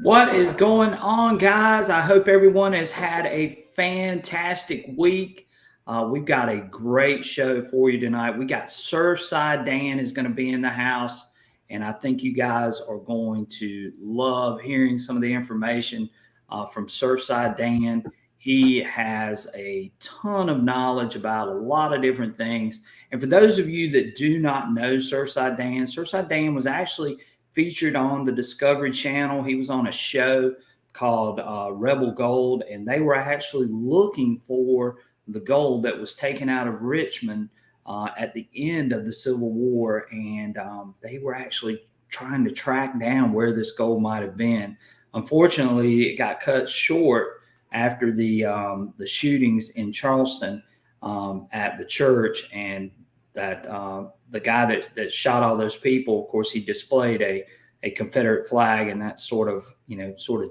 What is going on, guys? I hope everyone has had a fantastic week. We've got a great show for you tonight. We got Surfside Dan is going to be in the house, and I think you guys are going to love hearing some of the information from Surfside Dan. He has a ton of knowledge about a lot of different things. And for those of you that do not know Surfside Dan was actually featured on the Discovery Channel. He was on a show called Rebel Gold, and they were actually looking for the gold that was taken out of Richmond at the end of the Civil War, and they were actually trying to track down where this gold might have been. Unfortunately, it got cut short after the shootings in Charleston at the church, and that the guy that shot all those people, of course, he displayed a Confederate flag, and that sort of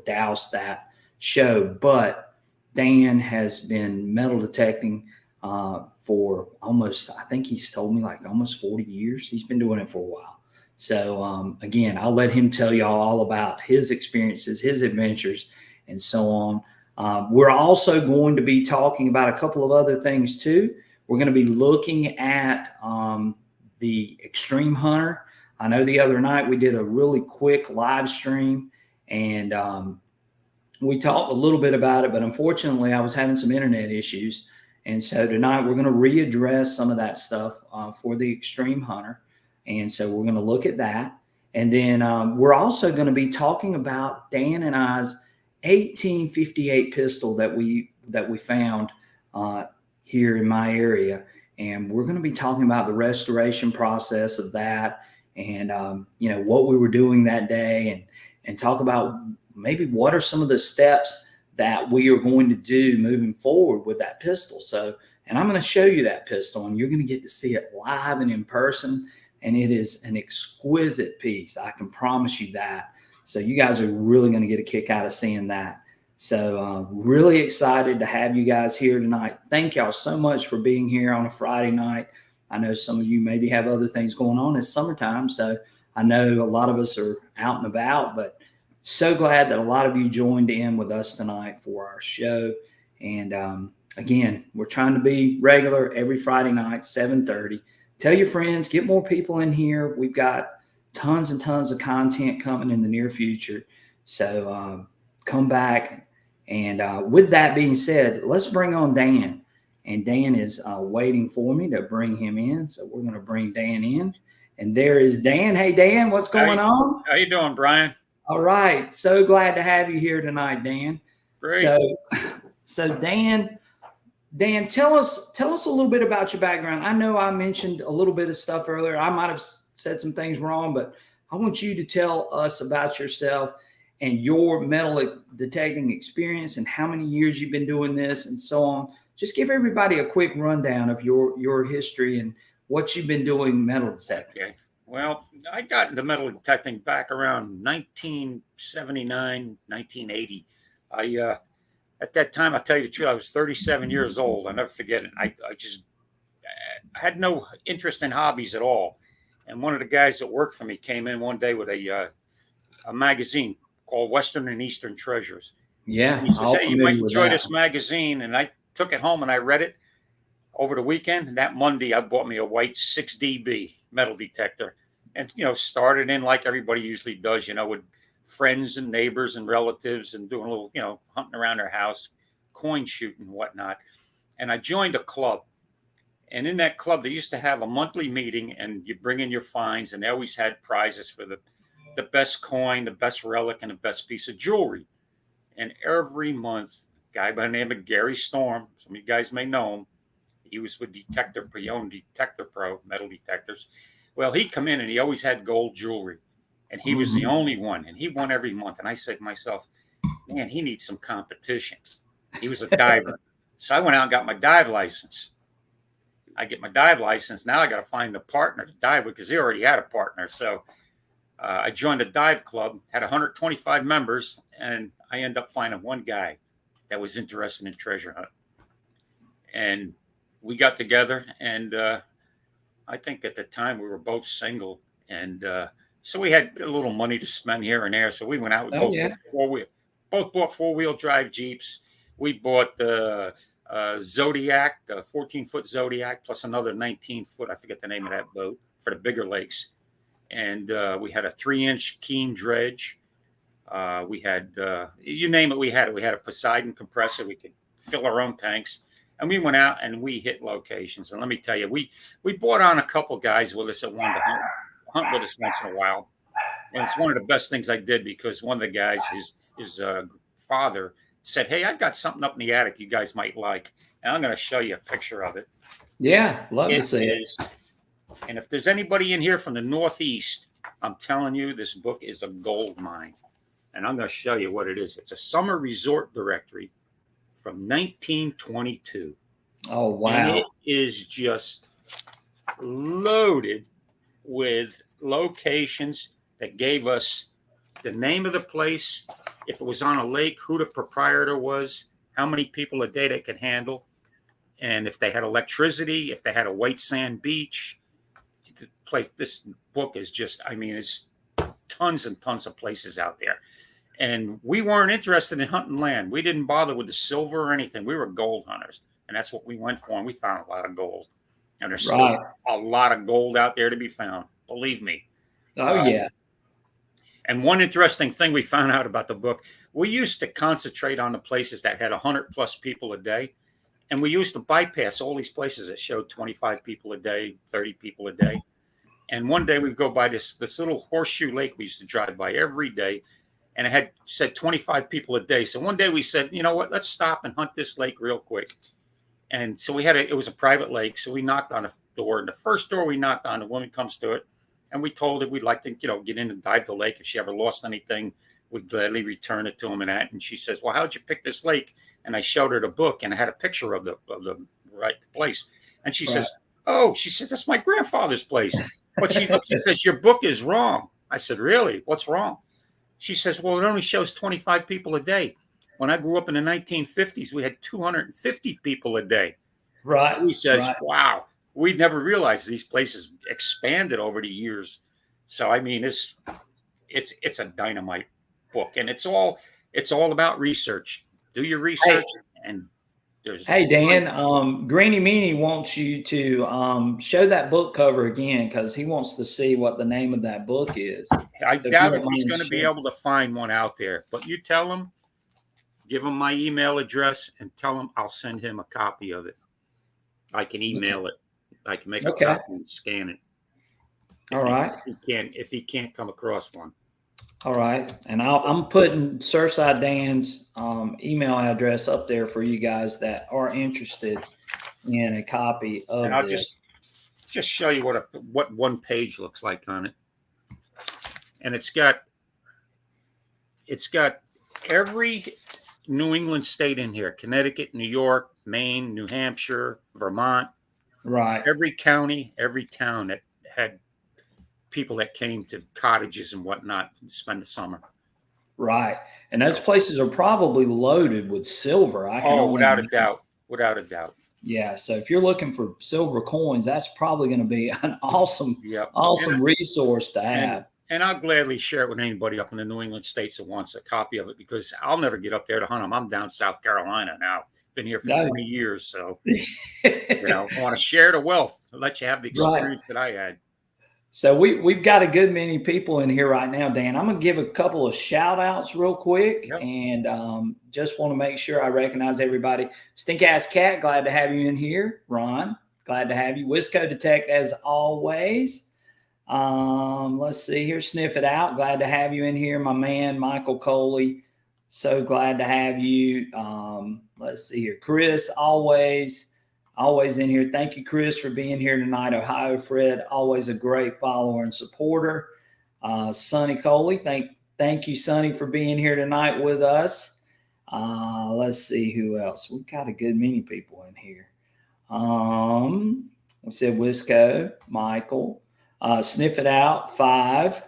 doused that show. But Dan has been metal detecting for almost, I think he's told me, like almost 40 years. He's been doing it for a while. So again, I'll let him tell y'all all about his experiences, his adventures, and so on. We're also going to be talking about a couple of other things too. We're going to be looking at the Xtrem Hunter. I know the other night we did a really quick live stream, and we talked a little bit about it, but unfortunately I was having some internet issues. And so tonight we're going to readdress some of that stuff for the Xtrem Hunter. And so we're going to look at that. And then we're also going to be talking about Dan and I's 1858 pistol that we found here in my area. And we're going to be talking about the restoration process of that, and what we were doing that day, and talk about maybe what are some of the steps that we are going to do moving forward with that pistol. So, and I'm going to show you that pistol, and you're going to get to see it live and in person, and it is an exquisite piece. I can promise you that. So you guys are really going to get a kick out of seeing that. So really excited to have you guys here tonight. Thank y'all so much for being here on a Friday night. I know some of you maybe have other things going on. It's summertime, so I know a lot of us are out and about, but so glad that a lot of you joined in with us tonight for our show. And again, we're trying to be regular every Friday night, 7:30. Tell your friends, get more people in here. We've got tons and tons of content coming in the near future. So come back. And with that being said, let's bring on Dan. And Dan is waiting for me to bring him in. So we're going to bring Dan in. And there is Dan. Hey, Dan, what's going on? How you doing, Brian? All right. So glad to have you here tonight, Dan. Great. So Dan, tell us a little bit about your background. I know I mentioned a little bit of stuff earlier. I might have said some things wrong, but I want you to tell us about yourself and your metal detecting experience and how many years you've been doing this and so on. Just give everybody a quick rundown of your history and what you've been doing metal detecting. Okay. Well, I got into metal detecting back around 1979, 1980. At that time, I'll tell you the truth, I was 37 years old. I'll never forget it. I had no interest in hobbies at all. And one of the guys that worked for me came in one day with a magazine called Western and Eastern Treasures. Yeah. And he says, "Hey, you might enjoy this magazine." And I took it home and I read it over the weekend. And that Monday, I bought me a white 6dB metal detector, and started in like everybody usually does, with friends and neighbors and relatives, and doing a little, hunting around their house, coin shooting and whatnot. And I joined a club. And in that club, they used to have a monthly meeting, and you bring in your finds, and they always had prizes for the best coin, the best relic, and the best piece of jewelry. And every month, a guy by the name of Gary Storm, some of you guys may know him, he was with Detector Pro, he owned Detector Pro metal detectors. Well, he'd come in and he always had gold jewelry, and he was the only one, and he won every month. And I said to myself, man, he needs some competition. He was a diver. So I went out and got my dive license. I get my dive license. Now I got to find a partner to dive with, because he already had a partner. So I joined a dive club, had 125 members, and I ended up finding one guy that was interested in treasure hunting. And we got together, and I think at the time we were both single, and So we had a little money to spend here and there. So we went out. We Oh yeah. both bought 4-wheel drive Jeeps. We bought the Zodiac, the 14-foot Zodiac, plus another 19-foot. I forget the name of that boat for the bigger lakes. And we had a 3-inch Keen dredge. We had, you name it, we had it. We had a Poseidon compressor. We could fill our own tanks. And we went out and we hit locations. And let me tell you, we brought on a couple guys with us that wanted to hunt with us once in a while. And it's one of the best things I did, because one of the guys, his father, said, "Hey, I've got something up in the attic you guys might like." And I'm going to show you a picture of it. Yeah, love to see it. And if there's anybody in here from the Northeast, I'm telling you, this book is a gold mine. And I'm going to show you what it is. It's a summer resort directory from 1922. Oh, wow. And it is just loaded with locations that gave us the name of the place, if it was on a lake, who the proprietor was, how many people a day they could handle, and if they had electricity, if they had a white sand beach. The place, this book is just, I mean, it's tons and tons of places out there. And we weren't interested in hunting land. We didn't bother with the silver or anything. We were gold hunters, and that's what we went for. And we found a lot of gold. And there's still a lot of gold out there to be found. Believe me. Oh, yeah. And one interesting thing we found out about the book, we used to concentrate on the places that had 100+ people a day. And we used to bypass all these places that showed 25 people a day, 30 people a day. And one day we'd go by this little horseshoe lake we used to drive by every day. And it had said 25 people a day. So one day we said, you know what, let's stop and hunt this lake real quick. And so it was a private lake. So we knocked on a door. And the first door we knocked on, the woman comes to it. And we told her we'd like to, get in and dive the lake. If she ever lost anything, we'd gladly return it to him and that. And she says, "Well, how'd you pick this lake?" And I showed her the book, and I had a picture of the right place. And she says, "Oh," she says, "that's my grandfather's place." But she says, "Your book is wrong." I said, "Really? What's wrong?" She says, "Well, it only shows 25 people a day. When I grew up in the 1950s, we had 250 people a day." Right. So he says, "Wow. We'd never realized these places expanded over the years." So, I mean, it's a dynamite book, and it's all about research. Do your research. And there's Dan, Greeny Meanie wants you to show that book cover again, because he wants to see what the name of that book is. I doubt if he's going to be able to find one out there, but you tell him, give him my email address, and tell him I'll send him a copy of it. I can email it. I can make a copy and scan it. If he can't come across one. All right. And I'm putting Surfside Dan's email address up there for you guys that are interested in a copy of and I'll this. just show you what one page looks like on it. And it's got every New England state in here: Connecticut, New York, Maine, New Hampshire, Vermont. Right. Every county, every town that had people that came to cottages and whatnot to spend the summer. Right. And those places are probably loaded with silver. Without a doubt. Without a doubt. Yeah. So if you're looking for silver coins, that's probably going to be an awesome resource to have. And I'll gladly share it with anybody up in the New England states that wants a copy of it, because I'll never get up there to hunt them. I'm down South Carolina now. Been here for 20 years. So, I want to share the wealth, let you have the experience that I had. So we've got a good many people in here right now, Dan. I'm going to give a couple of shout outs real quick. Yep. And just want to make sure I recognize everybody. Stink Ass Cat, glad to have you in here. Ron, glad to have you. Wisco Detect, as always. Let's see here. Sniff It Out, glad to have you in here. My man, Michael Coley, so glad to have you. Let's see here. Chris, always in here. Thank you, Chris, for being here tonight. Ohio Fred, always a great follower and supporter. Sonny Coley, thank you, Sonny, for being here tonight with us. Let's see who else. We've got a good many people in here. We said Wisco, Michael, Sniff It Out, 5,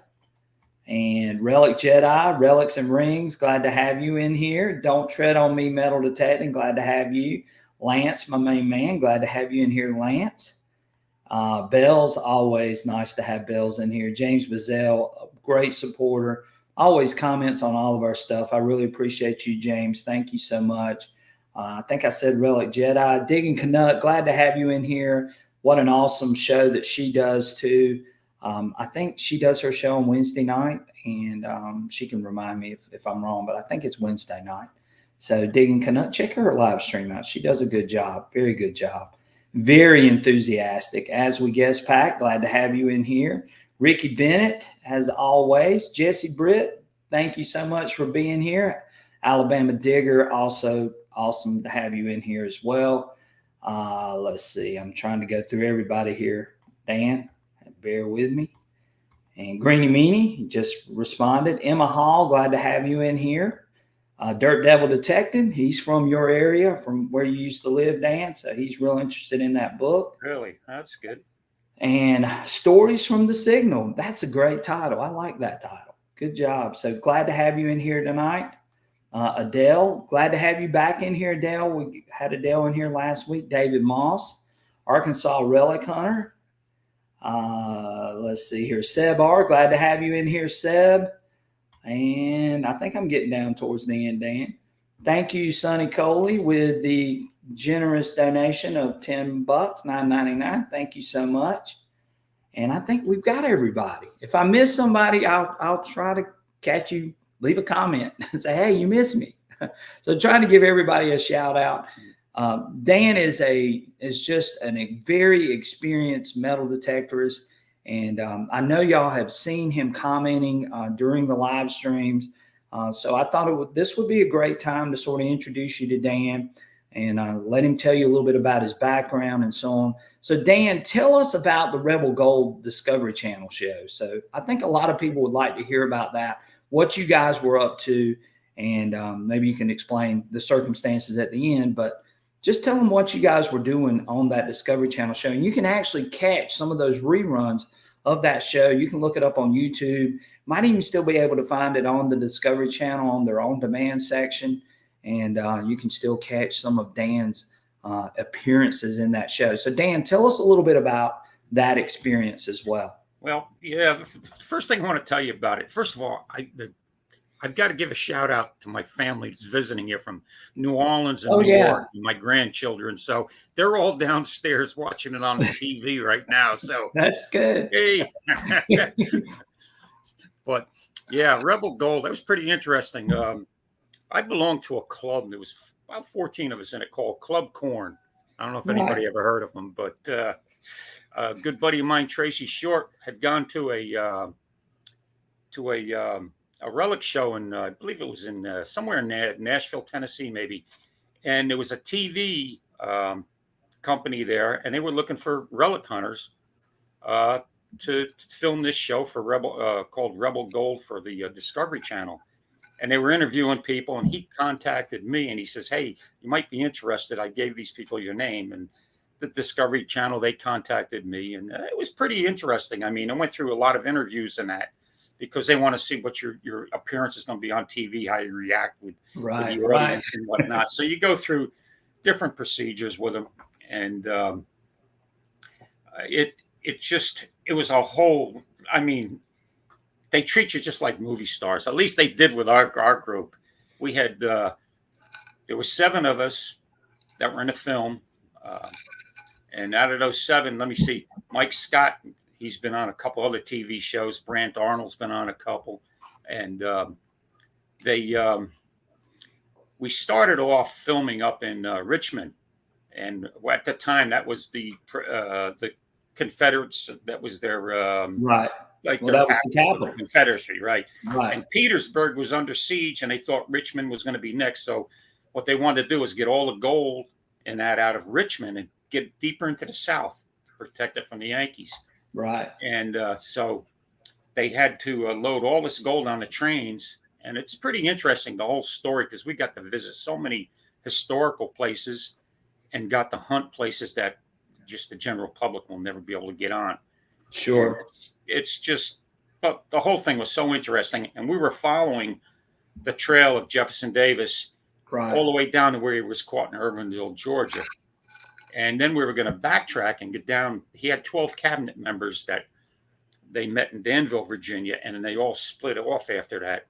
and Relic Jedi, Relics and Rings, glad to have you in here. Don't Tread on Me, Metal Detecting, glad to have you. Lance, my main man, glad to have you in here, Lance. Bells, always nice to have Bells in here. James Bazell, great supporter, always comments on all of our stuff. I really appreciate you, James. Thank you so much. I think I said Relic Jedi. Digging Canuck, glad to have you in here. What an awesome show that she does too. I think she does her show on Wednesday night, and she can remind me if I'm wrong, but I think it's Wednesday night. So Digging Canuck, check her live stream out. She does a good job, very good job. Very enthusiastic. As we guest pack, glad to have you in here. Ricky Bennett, as always. Jesse Britt, thank you so much for being here. Alabama Digger, also awesome to have you in here as well. Let's see. I'm trying to go through everybody here. Dan, bear with me. And Greeny Meanie just responded. Emma Hall, glad to have you in here. Dirt Devil Detective, he's from your area, from where you used to live, Dan. So he's real interested in that book. Really? That's good. And Stories from the Signal. That's a great title. I like that title. Good job. So glad to have you in here tonight. Adele, glad to have you back in here, Adele. We had Adele in here last week. David Moss, Arkansas Relic Hunter. Let's see here. Seb R, glad to have you in here, Seb. And I think I'm getting down towards the end, Dan. Thank you, Sonny Coley, with the generous donation of $10, $9.99. Thank you so much. And I think we've got everybody. If I miss somebody, I'll try to catch you. Leave a comment and say, hey, you missed me. So trying to give everybody a shout out. Dan is just a very experienced metal detectorist. And I know y'all have seen him commenting during the live streams. So I thought this would be a great time to sort of introduce you to Dan and let him tell you a little bit about his background and so on. So Dan, tell us about the Rebel Gold Discovery Channel show. So I think a lot of people would like to hear about that, what you guys were up to, and maybe you can explain the circumstances at the end, but just tell them what you guys were doing on that Discovery Channel show. And you can actually catch some of those reruns of that show. You can look it up on YouTube. Might even still be able to find it on the Discovery Channel on their on-demand section. And you can still catch some of Dan's appearances in that show. So Dan, tell us a little bit about that experience as well. Well, yeah, the first thing I want to tell you about it, first of all, I've got to give a shout out to my family that's visiting here from New Orleans and New York, and my grandchildren. So they're all downstairs watching it on the TV right now. So that's good. Hey. But yeah, Rebel Gold, that was pretty interesting. I belonged to a club. There was about 14 of us in it called Club Corn. I don't know if anybody ever heard of them, but a good buddy of mine, Tracy Short, had gone to a relic show in, I believe it was in somewhere in Nashville, Tennessee, maybe. And there was a TV company there, and they were looking for relic hunters to film this show for called Rebel Gold for the Discovery Channel. And they were interviewing people, and he contacted me, and he says, hey, you might be interested. I gave these people your name, and the Discovery Channel, they contacted me, and it was pretty interesting. I mean, I went through a lot of interviews in that, because they want to see what your appearance is going to be on TV, how you react with the audience and whatnot. So you go through different procedures with them, and it was a whole. I mean, they treat you just like movie stars. At least they did with our group. We had there were 7 of us that were in the film, and out of those 7, let me see, Mike Scott. He's been on a couple other TV shows. Brant Arnold's been on a couple, and we started off filming up in Richmond, and at the time that was the Confederates. That was their right. Like that was the capital, the Confederacy, right? Right. And Petersburg was under siege, and they thought Richmond was going to be next. So what they wanted to do was get all the gold and that out of Richmond and get deeper into the South to protect it from the Yankees. Right. And so they had to load all this gold on the trains. And it's pretty interesting, the whole story, because we got to visit so many historical places and got to hunt places that just the general public will never be able to get on. Sure. It's just, but the whole thing was so interesting. And we were following the trail of Jefferson Davis all the way down to where he was caught in Irvinville, Georgia. And then we were going to backtrack and get down. He had 12 cabinet members that they met in Danville, Virginia, and then they all split off after that,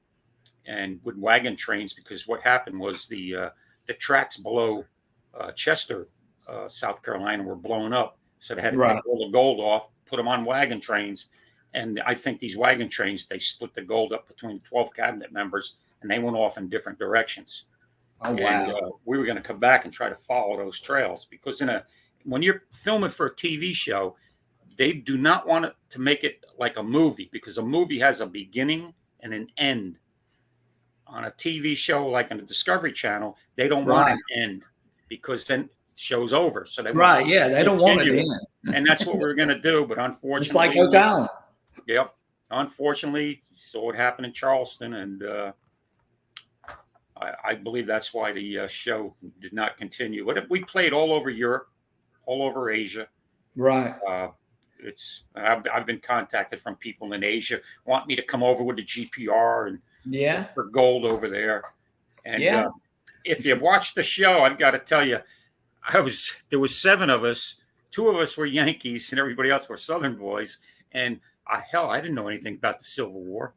and with wagon trains, because what happened was the tracks below Chester, South Carolina, were blown up, so they had to take all the gold off, put them on wagon trains, and I think these wagon trains, they split the gold up between 12 cabinet members, and they went off in different directions. Oh, wow. And we were going to come back and try to follow those trails, because when you're filming for a TV show, they do not want it to make it like a movie, because a movie has a beginning and an end. On a TV show like on the Discovery Channel, they don't want an end, because then the show's over. So they they don't want it to end. And that's what we were going to do, but unfortunately, it's like Oak Island. Yep. Unfortunately, saw what happened in Charleston, and I believe that's why the show did not continue. But we played all over Europe, all over Asia. Right. I've been contacted from people in Asia want me to come over with the GPR and for gold over there. And if you watch the show, I've got to tell you, there was 7 of us. 2 of us were Yankees, and everybody else were Southern boys. And I didn't know anything about the Civil War.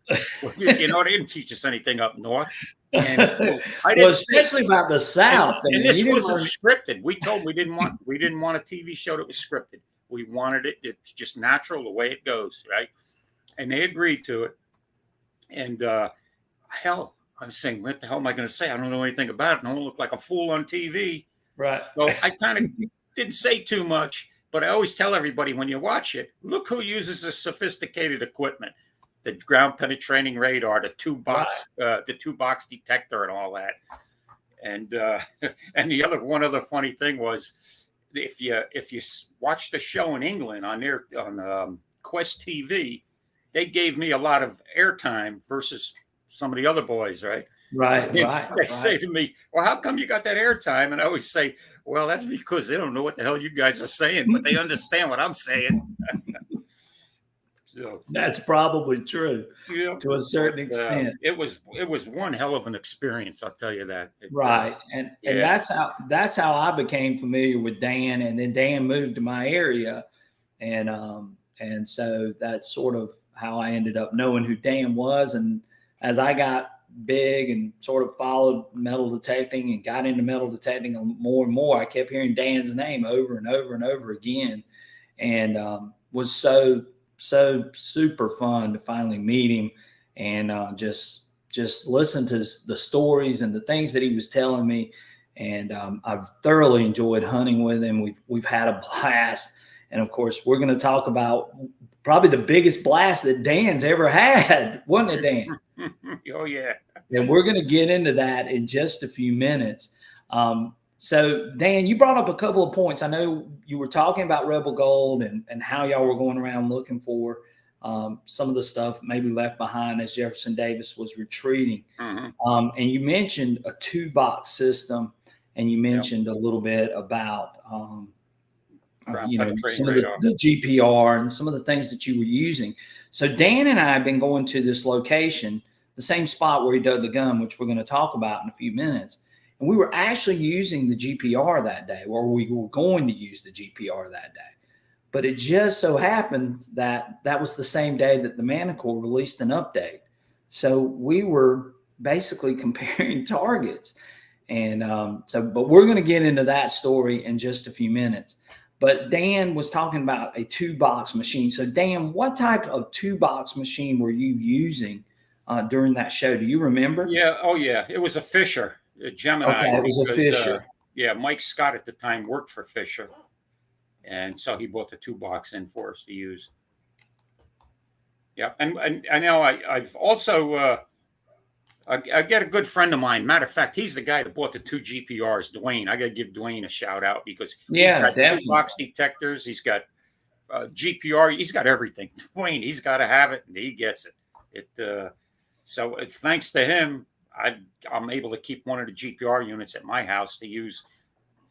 They didn't teach us anything up north. And especially about the South. And this wasn't scripted. We didn't want a TV show that was scripted. We wanted it. It's just natural, the way it goes, right? And they agreed to it. And I'm saying, what the hell am I going to say? I don't know anything about it. I don't look like a fool on TV. Right. So I kind of didn't say too much, but I always tell everybody when you watch it, look who uses the sophisticated equipment, the ground penetrating radar, the two box detector, and all that. And and one other funny thing was, if you watch the show in England on Quest TV, they gave me a lot of airtime versus some of the other boys, right? Right. They say to me, well, how come you got that airtime? And I always say, well, that's because they don't know what the hell you guys are saying, but they understand what I'm saying. So that's probably true to a certain extent. It was one hell of an experience, I'll tell you that. And that's how I became familiar with Dan, and then Dan moved to my area, and so that's sort of how I ended up knowing who Dan was. And as I got big and sort of followed metal detecting and got into metal detecting more and more, I kept hearing Dan's name over and over and over again, and was so super fun to finally meet him and just listen to the stories and the things that he was telling me. And I've thoroughly enjoyed hunting with him. We've had a blast, and of course we're going to talk about probably the biggest blast that Dan's ever had, wasn't it, Dan? Oh yeah. And we're going to get into that in just a few minutes. So Dan, you brought up a couple of points. I know you were talking about Rebel Gold and how y'all were going around looking for some of the stuff maybe left behind as Jefferson Davis was retreating. Mm-hmm. And you mentioned a 2-box system, and you mentioned a little bit about some of the GPR and some of the things that you were using. So Dan and I have been going to this location, the same spot where he dug the gun, which we're going to talk about in a few minutes. And we were actually using the GPR that day, or we were going to use the GPR that day. But it just so happened that was the same day that the Manticore released an update. So we were basically comparing targets. And but we're going to get into that story in just a few minutes. But Dan was talking about a 2-box machine. So Dan, what type of 2-box machine were you using during that show? Do you remember? Yeah. Oh yeah. It was a Fisher, a Gemini. Okay, it was a Fisher. Mike Scott at the time worked for Fisher, and so he bought the 2-box in for us to use. Yeah, and I know I've also I get a good friend of mine. Matter of fact, he's the guy that bought the 2 GPRs, Dwayne. I got to give Dwayne a shout out because he's got 2-box detectors. He's got GPR. He's got everything. Dwayne, he's got to have it, and he gets it. So thanks to him, I'm able to keep one of the GPR units at my house to use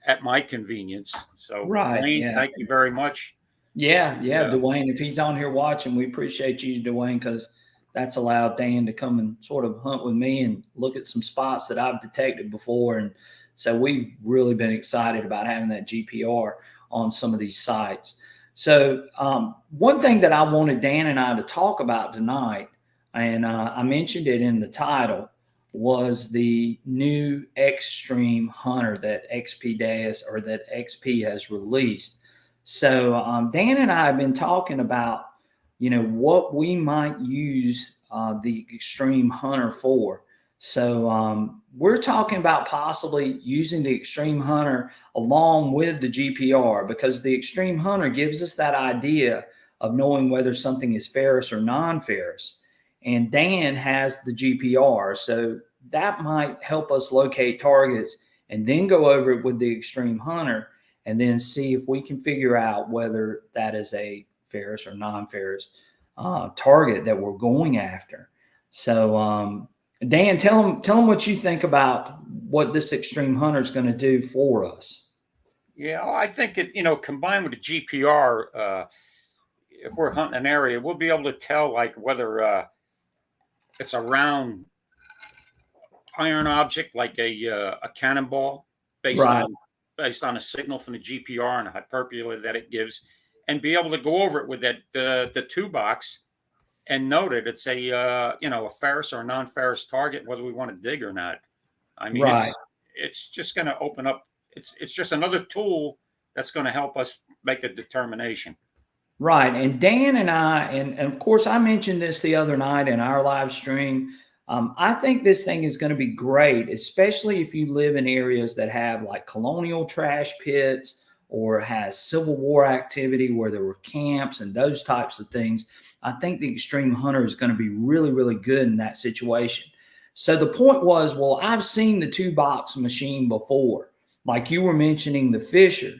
at my convenience. So Dwayne, thank you very much. Yeah, Dwayne, if he's on here watching, we appreciate you, Dwayne, because that's allowed Dan to come and sort of hunt with me and look at some spots that I've detected before. And so we've really been excited about having that GPR on some of these sites. So one thing that I wanted Dan and I to talk about tonight, and I mentioned it in the title, was the new Xtrem Hunter that XP Deus or that XP has released. So Dan and I have been talking about, what we might use the Xtreme Hunter for. So we're talking about possibly using the Xtreme Hunter along with the GPR, because the Xtreme Hunter gives us that idea of knowing whether something is ferrous or non-ferrous. And Dan has the GPR, so that might help us locate targets and then go over it with the Xtreme Hunter and then see if we can figure out whether that is a ferrous or non-ferrous target that we're going after. So Dan, tell them what you think about what this Xtreme Hunter is going to do for us. Yeah, I think it, combined with the GPR, if we're hunting an area, we'll be able to tell like whether it's a round iron object like a cannonball based on a signal from the GPR and a hyperbola that it gives, and be able to go over it with that the 2-box and note it. It's a ferrous or a non-ferrous target, whether we want to dig or not. I mean, it's just going to open up. It's just another tool that's going to help us make a determination. Right. And Dan and I, and of course, I mentioned this the other night in our live stream. I think this thing is going to be great, especially if you live in areas that have like colonial trash pits or has Civil War activity where there were camps and those types of things. I think the Xtreme Hunter is going to be really, really good in that situation. So the point was, well, I've seen the 2-box machine before, like you were mentioning the Fisher.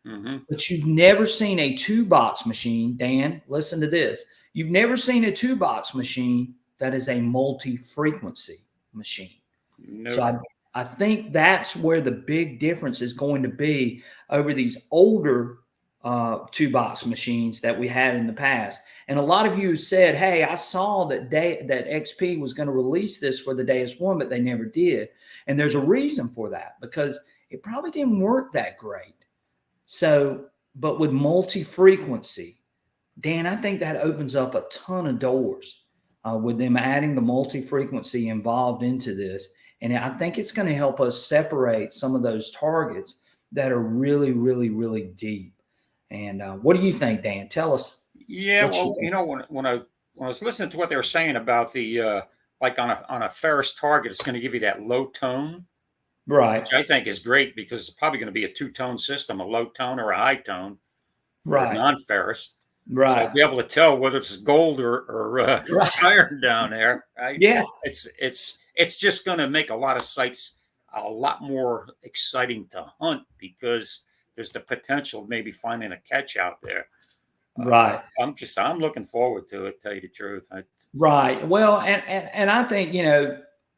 Mm-hmm. But you've never seen a 2-box machine, Dan. Listen to this. You've never seen a 2-box machine that is a multi-frequency machine. No. So I think that's where the big difference is going to be over these older 2-box machines that we had in the past. And a lot of you said, hey, I saw that that XP was going to release this for the Deus 1, but they never did. And there's a reason for that, because it probably didn't work that great. So, but with multi-frequency, Dan, I think that opens up a ton of doors with them adding the multi-frequency involved into this. And I think it's going to help us separate some of those targets that are really, really, really deep. And what do you think, Dan? Tell us. Yeah, well, when I was listening to what they were saying about the like on a ferrous target, it's going to give you that low tone. Right. Which I think is great, because it's probably going to be a 2-tone system, a low tone or a high tone for non-ferrous. Right. So I'll be able to tell whether it's gold or iron down there. It's just going to make a lot of sites a lot more exciting to hunt, because there's the potential of maybe finding a catch out there. Right. I'm looking forward to it, tell you the truth. Right. Well, and I think,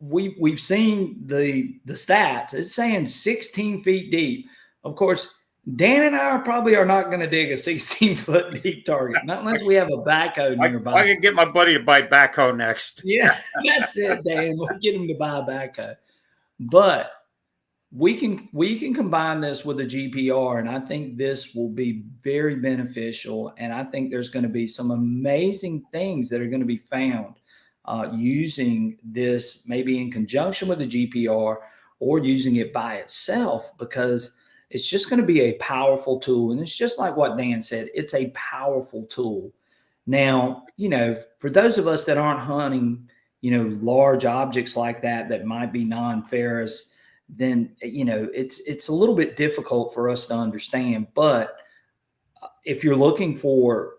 we've seen the stats. It's saying 16 feet deep. Of course, Dan and I probably are not going to dig a 16-foot deep target, not unless we have a backhoe nearby. I can get my buddy to buy backhoe next. Yeah, that's it, Dan. We'll get him to buy a backhoe. But we can combine this with a GPR, and I think this will be very beneficial. And I think there's going to be some amazing things that are going to be found using this, maybe in conjunction with the GPR or using it by itself, because it's just going to be a powerful tool. And it's just like what Dan said, it's a powerful tool. Now, for those of us that aren't hunting, large objects like that might be non-ferrous, then, it's a little bit difficult for us to understand. But if you're looking for,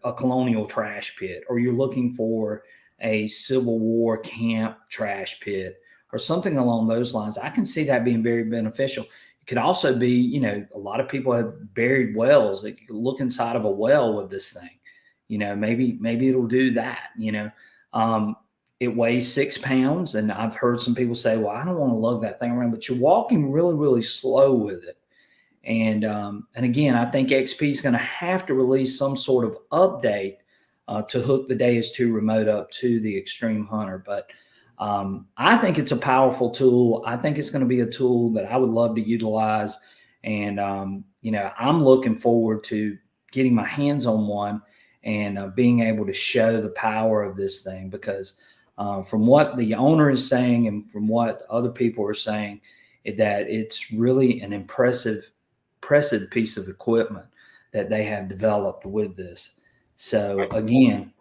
a colonial trash pit, or you're looking for a Civil War camp trash pit or something along those lines, I can see that being very beneficial. It could also be, a lot of people have buried wells. They could look inside of a well with this thing. Maybe it'll do that. It weighs 6 pounds, and I've heard some people say, well, I don't want to lug that thing around, but you're walking really, really slow with it. And again, I think XP is going to have to release some sort of update to hook the Deus 2 remote up to the Xtreme Hunter. But I think it's a powerful tool. I think it's going to be a tool that I would love to utilize. And, I'm looking forward to getting my hands on one and being able to show the power of this thing, because from what the owner is saying and from what other people are saying, that it's really an impressive piece of equipment that they have developed with this. So again,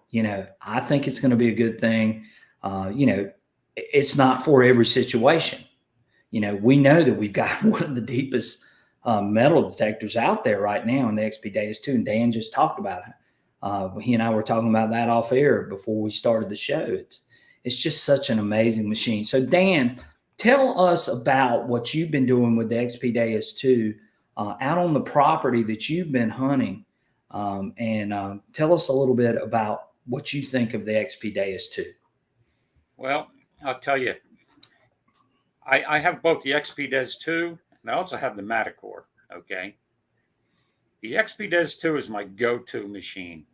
I think it's going to be a good thing. It's not for every situation. We know that we've got one of the deepest metal detectors out there right now in the XP Deus 2, and Dan just talked about it. He and I were talking about that off air before we started the show. It's just such an amazing machine. So Dan, tell us about what you've been doing with the XP Deus 2 out on the property that you've been hunting, and tell us a little bit about what you think of the XP Deus 2. Well, I'll tell you, I have both the XP Deus 2 and I also have the Matacore. Okay. The XP Deus 2 is my go-to machine.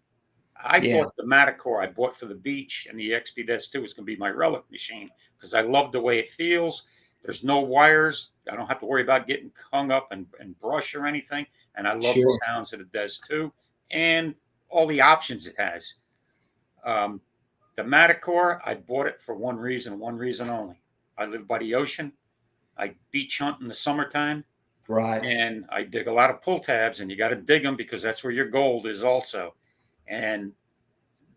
I bought the Matacore I bought for the beach, and the XP Deus 2 is going to be my relic machine because I love the way it feels. There's no wires. I don't have to worry about getting hung up and brush or anything. And I love the sounds of the Deus 2 and all the options it has. The Matacore, I bought it for one reason only. I live by the ocean. I beach hunt in the summertime. Right. And I dig a lot of pull tabs, and you got to dig them because that's where your gold is also. And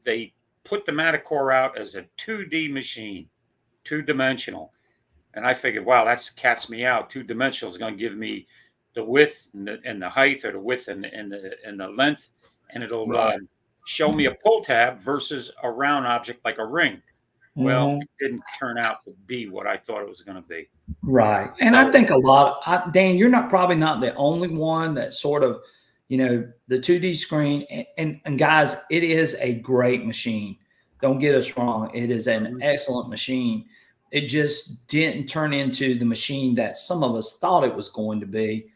they put the Matacore out as a 2D machine, 2-dimensional. And I figured, wow, that's cat's me out. 2-dimensional is going to give me the width and the height, or the width and the length, and it'll show me a pull tab versus a round object like a ring. Well, it didn't turn out to be what I thought it was going to be. Right. And I think Dan, you're probably not the only one that sort of, the 2D screen. And guys, it is a great machine. Don't get us wrong. It is an excellent machine. It just didn't turn into the machine that some of us thought it was going to be.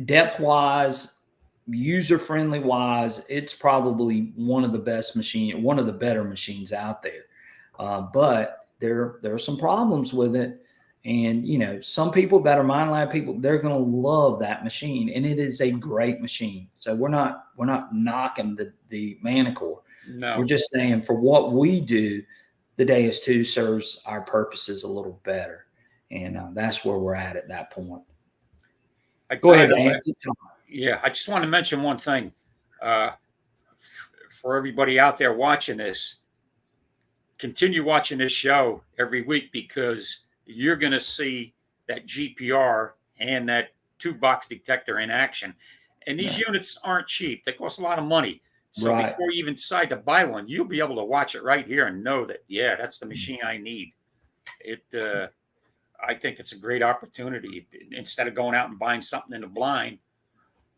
Depth-wise, user-friendly wise, it's probably one of the better machines out there. But there are some problems with it. And, some people that are Mind Lab people, they're going to love that machine. And it is a great machine. So we're not knocking the Matacore. No. We're just saying for what we do, the Deus 2 serves our purposes a little better. And that's where we're at that point. Go ahead, Dan. Yeah, I just want to mention one thing. For everybody out there watching this, continue watching this show every week, because you're going to see that GPR and that 2-box detector in action. And these units aren't cheap. They cost a lot of money. So before you even decide to buy one, you'll be able to watch it right here and know that, that's the machine I need. I think it's a great opportunity. Instead of going out and buying something in the blind,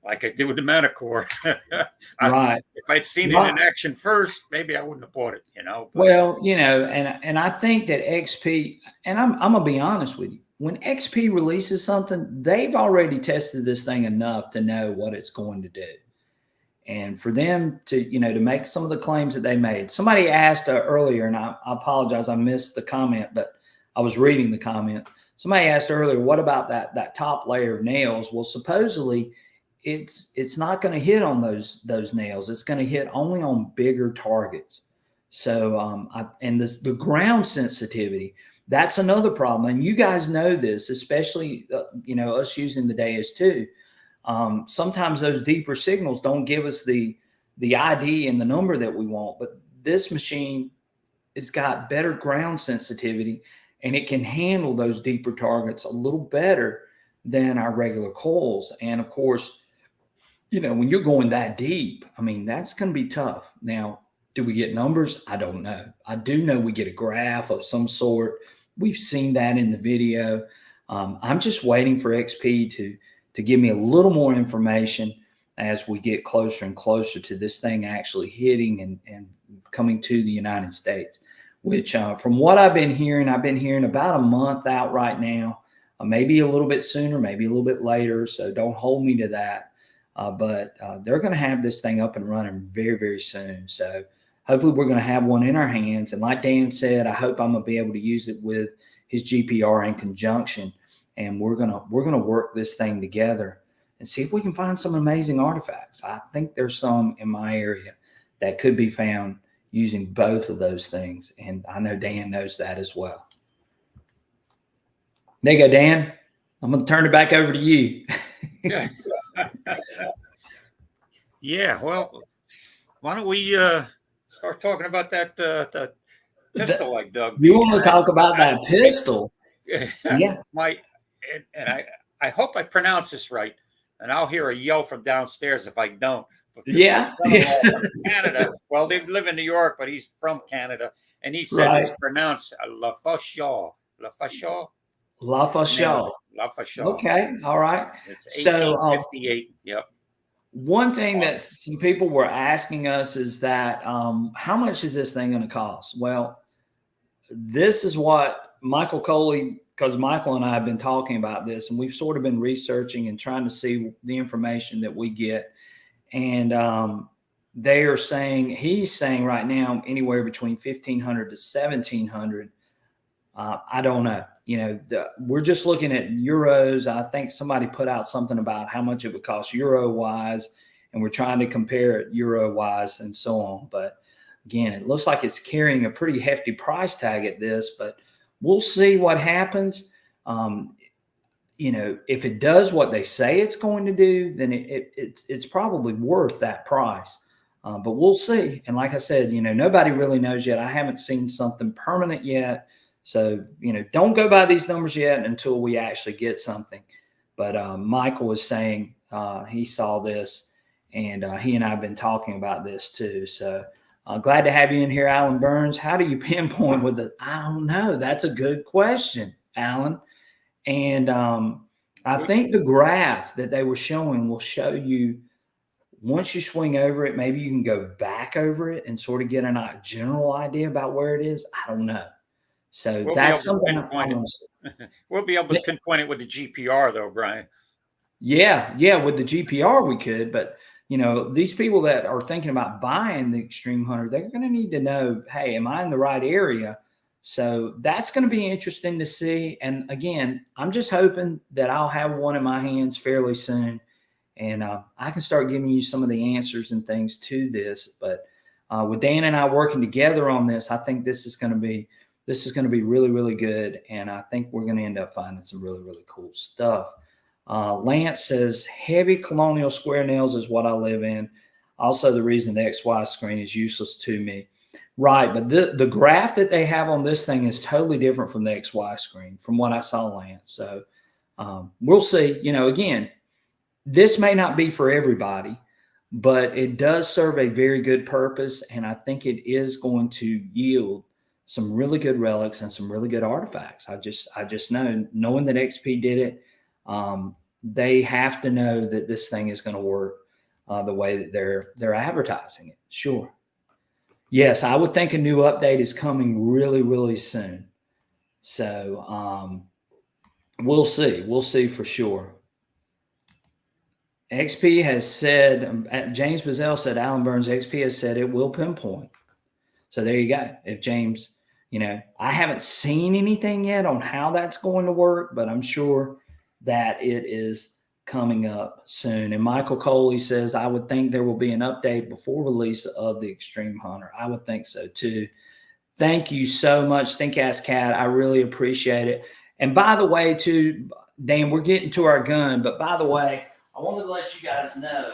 like I did with the Matacore. If I'd seen it in action first, maybe I wouldn't have bought it, But, well, and I think that XP, and I'm going to be honest with you, when XP releases something, they've already tested this thing enough to know what it's going to do. And for them to, to make some of the claims that they made. Somebody asked earlier, and I apologize, I missed the comment, but I was reading the comment. Somebody asked earlier, what about that top layer of nails? Well, supposedly it's not going to hit on those nails. It's going to hit only on bigger targets. So, the ground sensitivity, that's another problem. And you guys know this, especially, us using the Deus 2. Sometimes those deeper signals don't give us the ID and the number that we want, but this machine has got better ground sensitivity, and it can handle those deeper targets a little better than our regular coils. And of course, when you're going that deep, that's going to be tough. Now, do we get numbers? I don't know. I do know we get a graph of some sort. We've seen that in the video. I'm just waiting for XP to give me a little more information as we get closer and closer to this thing actually hitting and coming to the United States, which from what I've been hearing about a month out right now, maybe a little bit sooner, maybe a little bit later. So don't hold me to that. But they're going to have this thing up and running very, very soon. So hopefully we're going to have one in our hands. And like Dan said, I hope I'm going to be able to use it with his GPR in conjunction. And we're gonna work this thing together and see if we can find some amazing artifacts. I think there's some in my area that could be found using both of those things. And I know Dan knows that as well. There you go, Dan. I'm going to turn it back over to you. Yeah. Yeah. Well, why don't we start talking about that the pistol like Doug? You want to talk about that pistol? Yeah. And I hope I pronounce this right, and I'll hear a yell from downstairs if I don't. Yeah. From Canada. Well, they live in New York, but he's from Canada, and he said it's pronounced La Fachon. La Fachon. La Fachon. La Fachon. Okay. All right. It's 1858. Yep. One thing that some people were asking us is that how much is this thing going to cost? Well, this is what Michael Coley, because Michael and I have been talking about this, and we've sort of been researching and trying to see the information that we get. And they are saying, he's saying right now, anywhere between 1,500 to 1,700. I don't know. You know, we're just looking at euros. I think somebody put out something about how much it would cost euro wise, and we're trying to compare it euro wise and so on. But again, it looks like it's carrying a pretty hefty price tag at this, but we'll see what happens. You know, if it does what they say it's going to do, then it's probably worth that price. But we'll see. And like I said, you know, nobody really knows yet. I haven't seen something permanent yet. So, you know, don't go by these numbers yet until we actually get something. But Michael was saying he saw this, and he and I have been talking about this too. So glad to have you in here, Alan Burns. How do you pinpoint with it? I don't know. That's a good question, Alan. And I think the graph that they were showing will show you once you swing over it, maybe you can go back over it and sort of get a general idea about where it is. I don't know. So that's something we'll be able to pinpoint it with the GPR though, Brian. Yeah. With the GPR we could, but you know, these people that are thinking about buying the Xtrem Hunter, they're going to need to know, hey, am I in the right area? So that's going to be interesting to see. And again, I'm just hoping that I'll have one in my hands fairly soon, and I can start giving you some of the answers and things to this. But with Dan and I working together on this, I think this is going to be really, really good. And I think we're going to end up finding some really, really cool stuff. Lance says, heavy colonial square nails is what I live in. Also, the reason the XY screen is useless to me. Right. But the graph that they have on this thing is totally different from the XY screen from what I saw, Lance. So we'll see. You know, again, this may not be for everybody, but it does serve a very good purpose. And I think it is going to yield some really good relics and some really good artifacts. I just know, knowing that XP did it, they have to know that this thing is going to work the way that they're advertising it. Sure. Yes, I would think a new update is coming really, really soon. So we'll see. We'll see for sure. XP has said, James Bazell said, Alan Burns, XP has said it will pinpoint. So there you go. If James, you know, I haven't seen anything yet on how that's going to work, but I'm sure that it is coming up soon. And Michael Coley says, I would think there will be an update before release of the Xtrem Hunter. I would think so too. Thank you so much, Stink Ass Cat. I really appreciate it. And by the way, too, Dan, we're getting to our gun, but by the way, I wanted to let you guys know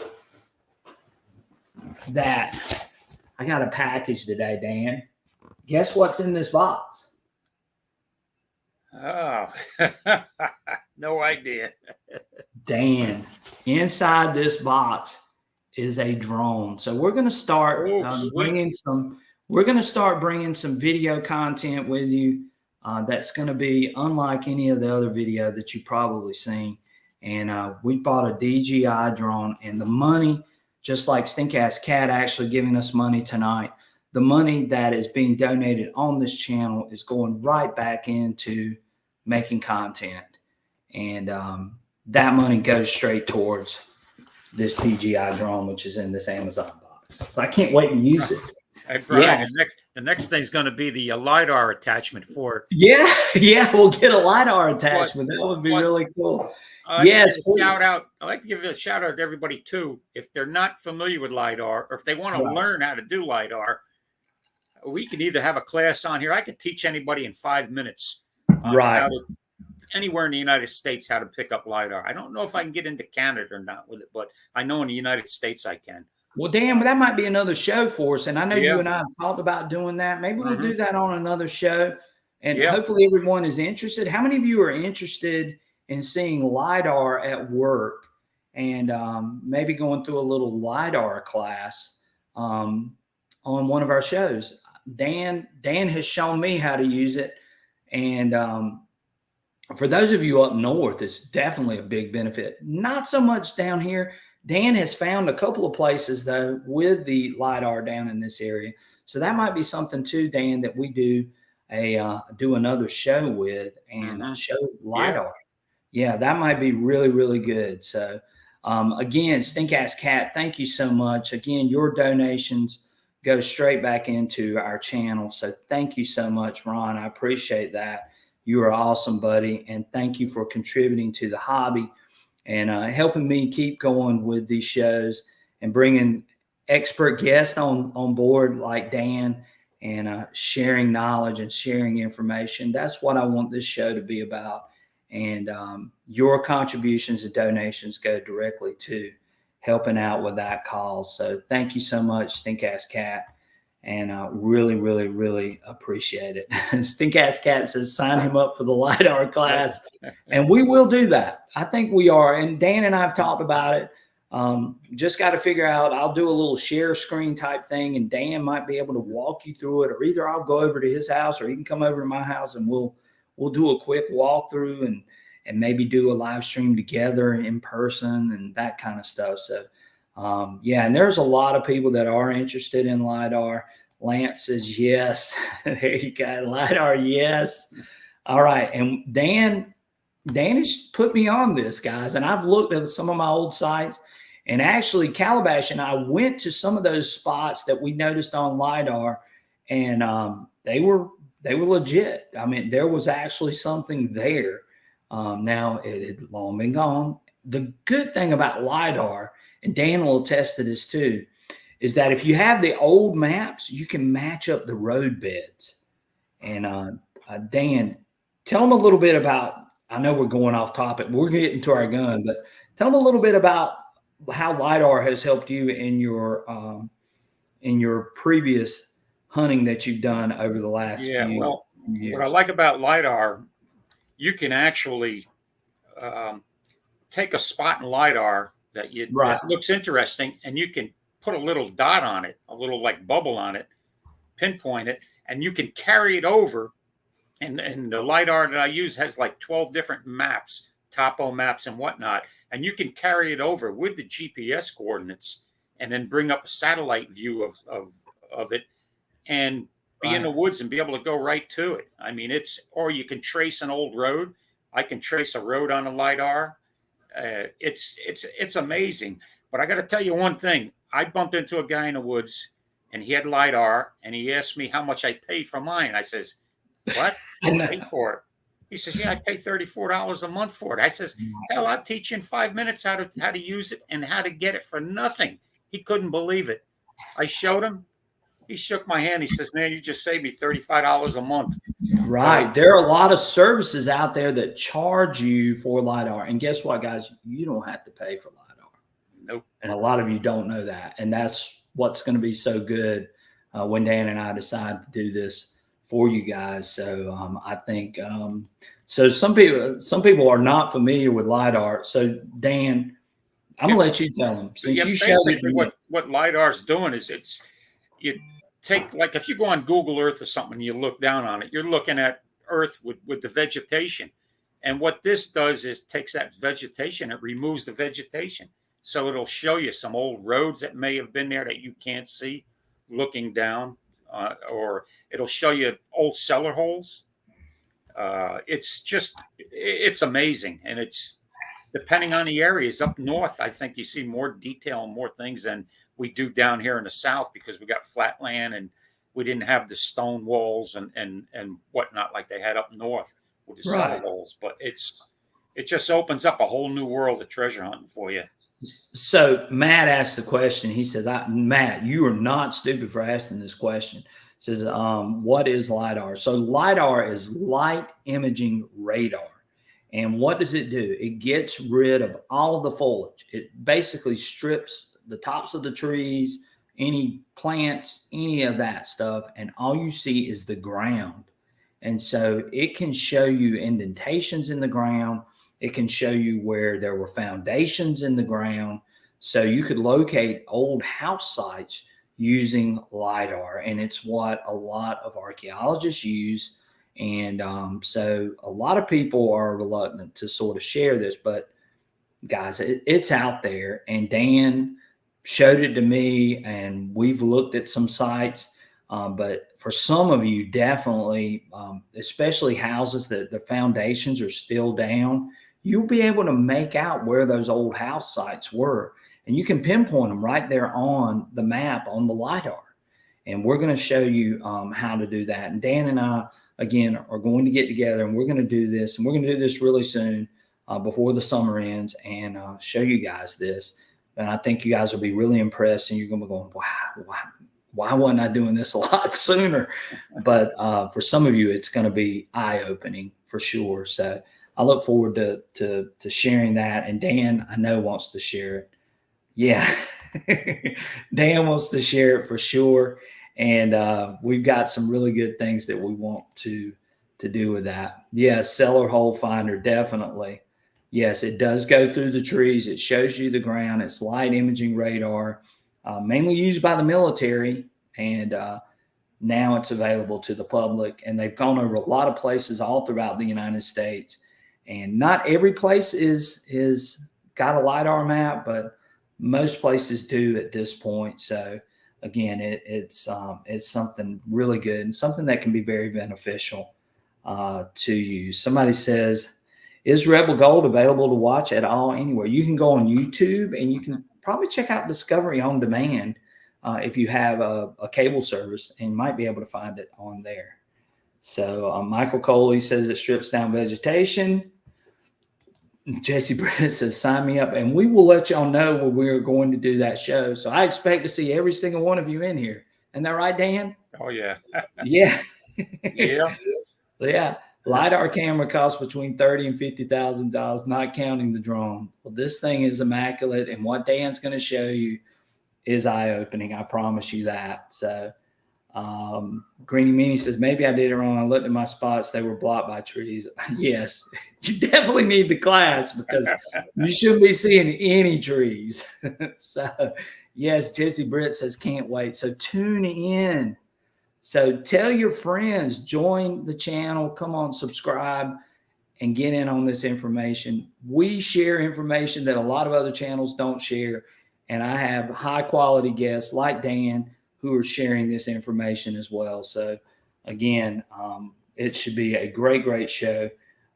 that I got a package today, Dan. Guess what's in this box? Oh, no idea. Dan, inside this box is a drone. So we're going to start bringing some video content with you. That's going to be unlike any of the other video that you've probably seen. And we bought a DJI drone, and the money, just like Stink Ass Cat actually giving us money tonight, the money that is being donated on this channel is going right back into making content. And that money goes straight towards this DJI drone, which is in this Amazon box. So I can't wait to use it. Hey, Brian, the next thing is going to be the LiDAR attachment for it. Yeah, we'll get a LiDAR attachment. That would be really cool. Yes, I'd like to give a shout out to everybody too. If they're not familiar with LiDAR, or if they want to learn how to do LiDAR, we can either have a class on here. I could teach anybody in 5 minutes on how to, anywhere in the United States, how to pick up LiDAR. I don't know if I can get into Canada or not with it, but I know in the United States I can. Well, Dan, that might be another show for us. And I know you and I have talked about doing that. Maybe we'll do that on another show. And hopefully everyone is interested. How many of you are interested in seeing LiDAR at work and maybe going through a little LiDAR class on one of our shows? Dan has shown me how to use it. And for those of you up north, it's definitely a big benefit. Not so much down here. Dan has found a couple of places, though, with the LiDAR down in this area. So that might be something, too, Dan, that we do another show with and show LiDAR. Yeah, that might be really, really good. So, again, Stink Ass Cat, thank you so much. Again, your donations go straight back into our channel. So thank you so much, Ron. I appreciate that. You are awesome, buddy. And thank you for contributing to the hobby and helping me keep going with these shows and bringing expert guests on board like Dan and sharing knowledge and sharing information. That's what I want this show to be about. And your contributions and donations go directly to helping out with that cause. So thank you so much, Stink Ass Cat. And really, really, really appreciate it. Stink Ass Cat says, sign him up for the LiDAR class. And we will do that. I think we are. And Dan and I have talked about it. Just got to figure out, I'll do a little share screen type thing, and Dan might be able to walk you through it, or either I'll go over to his house or he can come over to my house and we'll do a quick walkthrough and maybe do a live stream together in person and that kind of stuff. So yeah, and there's a lot of people that are interested in LiDAR. Lance says yes. There you go. LiDAR, yes. All right. And Dan has put me on this, guys. And I've looked at some of my old sites. And actually, Calabash and I went to some of those spots that we noticed on LiDAR, and they were legit. I mean, there was actually something there. Now, it had long been gone. The good thing about LiDAR, and Dan will attest to this too, is that if you have the old maps, you can match up the road beds. And Dan, tell them a little bit about, I know we're going off topic, we're getting to our gun, but tell them a little bit about how LiDAR has helped you in your previous hunting that you've done over the last few years. What I like about LiDAR, you can actually take a spot in LiDAR that looks interesting, and you can put a little dot on it, a little like bubble on it, pinpoint it, and you can carry it over. And the LiDAR that I use has like 12 different maps, topo maps and whatnot. And you can carry it over with the GPS coordinates and then bring up a satellite view of it and be in the woods and be able to go right to it. I mean, or you can trace an old road. I can trace a road on a LiDAR. It's amazing. But I got to tell you one thing. I bumped into a guy in the woods, and he had LiDAR, and he asked me how much I paid for mine. I says, what? I paid for it. He says, yeah, I pay $34 a month for it. I says, hell, I'll teach you in 5 minutes how to use it and how to get it for nothing. He couldn't believe it. I showed him. He shook my hand. He says, man, you just saved me $35 a month. Right. There are a lot of services out there that charge you for LiDAR. And guess what, guys? You don't have to pay for LiDAR. Nope. And a lot of you don't know that. And that's what's going to be so good when Dan and I decide to do this for you guys. So I think so some people are not familiar with LiDAR. So Dan, I'm gonna let you tell them, since you showed it. What LiDAR's doing is you take, like, if you go on Google Earth or something and you look down on it, you're looking at Earth with the vegetation. And what this does is takes that vegetation, it removes the vegetation. So it'll show you some old roads that may have been there that you can't see looking down, or it'll show you old cellar holes. It's amazing. And it's, depending on the areas up north, I think you see more detail and more things than we do down here in the south, because we got flat land and we didn't have the stone walls and whatnot like they had up north with the cellar holes. But it just opens up a whole new world of treasure hunting for you. So Matt asked the question. He said, Matt, you are not stupid for asking this question. It says, what is LIDAR? So LIDAR is light imaging radar. And what does it do? It gets rid of all of the foliage. It basically strips the tops of the trees, any plants, any of that stuff. And all you see is the ground. And so it can show you indentations in the ground. It can show you where there were foundations in the ground. So you could locate old house sites using LIDAR. And it's what a lot of archaeologists use. And so a lot of people are reluctant to sort of share this, but guys, it's out there. And Dan showed it to me, and we've looked at some sites. But for some of you, definitely, especially houses that the foundations are still down, you'll be able to make out where those old house sites were. And you can pinpoint them right there on the map on the LIDAR. And we're going to show you how to do that. And Dan and I, again, are going to get together, and we're going to do this. And we're going to do this really soon before the summer ends, and show you guys this. And I think you guys will be really impressed, and you're going to be going, wow, why wasn't I doing this a lot sooner? But for some of you, it's going to be eye-opening for sure. So I look forward to sharing that. And Dan, I know, wants to share it. Yeah, Dan wants to share it for sure. And we've got some really good things that we want to do with that. Yeah, cellar hole finder, definitely. Yes, it does go through the trees. It shows you the ground. It's light imaging radar, mainly used by the military. And now it's available to the public. And they've gone over a lot of places all throughout the United States. And not every place is got a LIDAR map, but most places do at this point. So again, it's something really good and something that can be very beneficial to you. Somebody says, is Rebel Gold available to watch at all anywhere? You can go on YouTube, and you can probably check out Discovery on Demand if you have a cable service, and you might be able to find it on there. So Michael Coley says it strips down vegetation. Jesse Brett says, sign me up, and we will let y'all know when we're going to do that show. So I expect to see every single one of you in here. Isn't that right, Dan? Oh, yeah. Yeah. Yeah. Yeah. LIDAR camera costs between $30,000 and $50,000, not counting the drone. Well, this thing is immaculate, and what Dan's going to show you is eye-opening. I promise you that. So Greeny Meanie says, maybe I did it wrong. I looked at my spots. They were blocked by trees. Yes, you definitely need the class, because you shouldn't be seeing any trees. So, yes, Jesse Britt says, can't wait. So tune in. So tell your friends, join the channel, come on, subscribe, and get in on this information. We share information that a lot of other channels don't share. And I have high quality guests like Dan who are sharing this information as well. So again, it should be a great, great show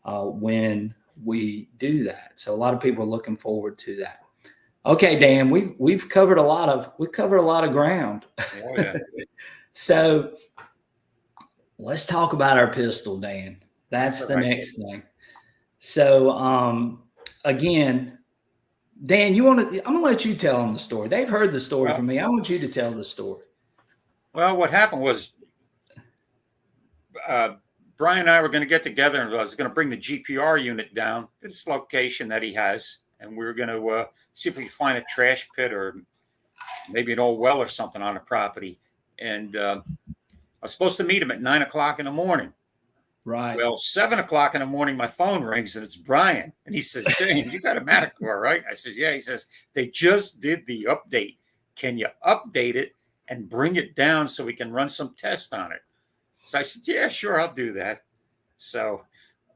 when we do that. So a lot of people are looking forward to that. Okay, Dan, we've covered a lot of ground. Oh, yeah. So let's talk about our pistol, Dan. That's the next thing. So again, Dan, I'm gonna let you tell them the story. They've heard the story from me. I want you to tell the story. Well, what happened was Brian and I were going to get together, and I was going to bring the GPR unit down to this location that he has, and we were going to see if we could find a trash pit or maybe an old well or something on the property. And I was supposed to meet him at 9 o'clock in the morning. Right. Well, 7 o'clock in the morning, my phone rings, and it's Brian. And he says, Jane, you got a Matador, right? I says, yeah. He says, they just did the update. Can you update it and bring it down so we can run some tests on it? So I said, yeah, sure, I'll do that. So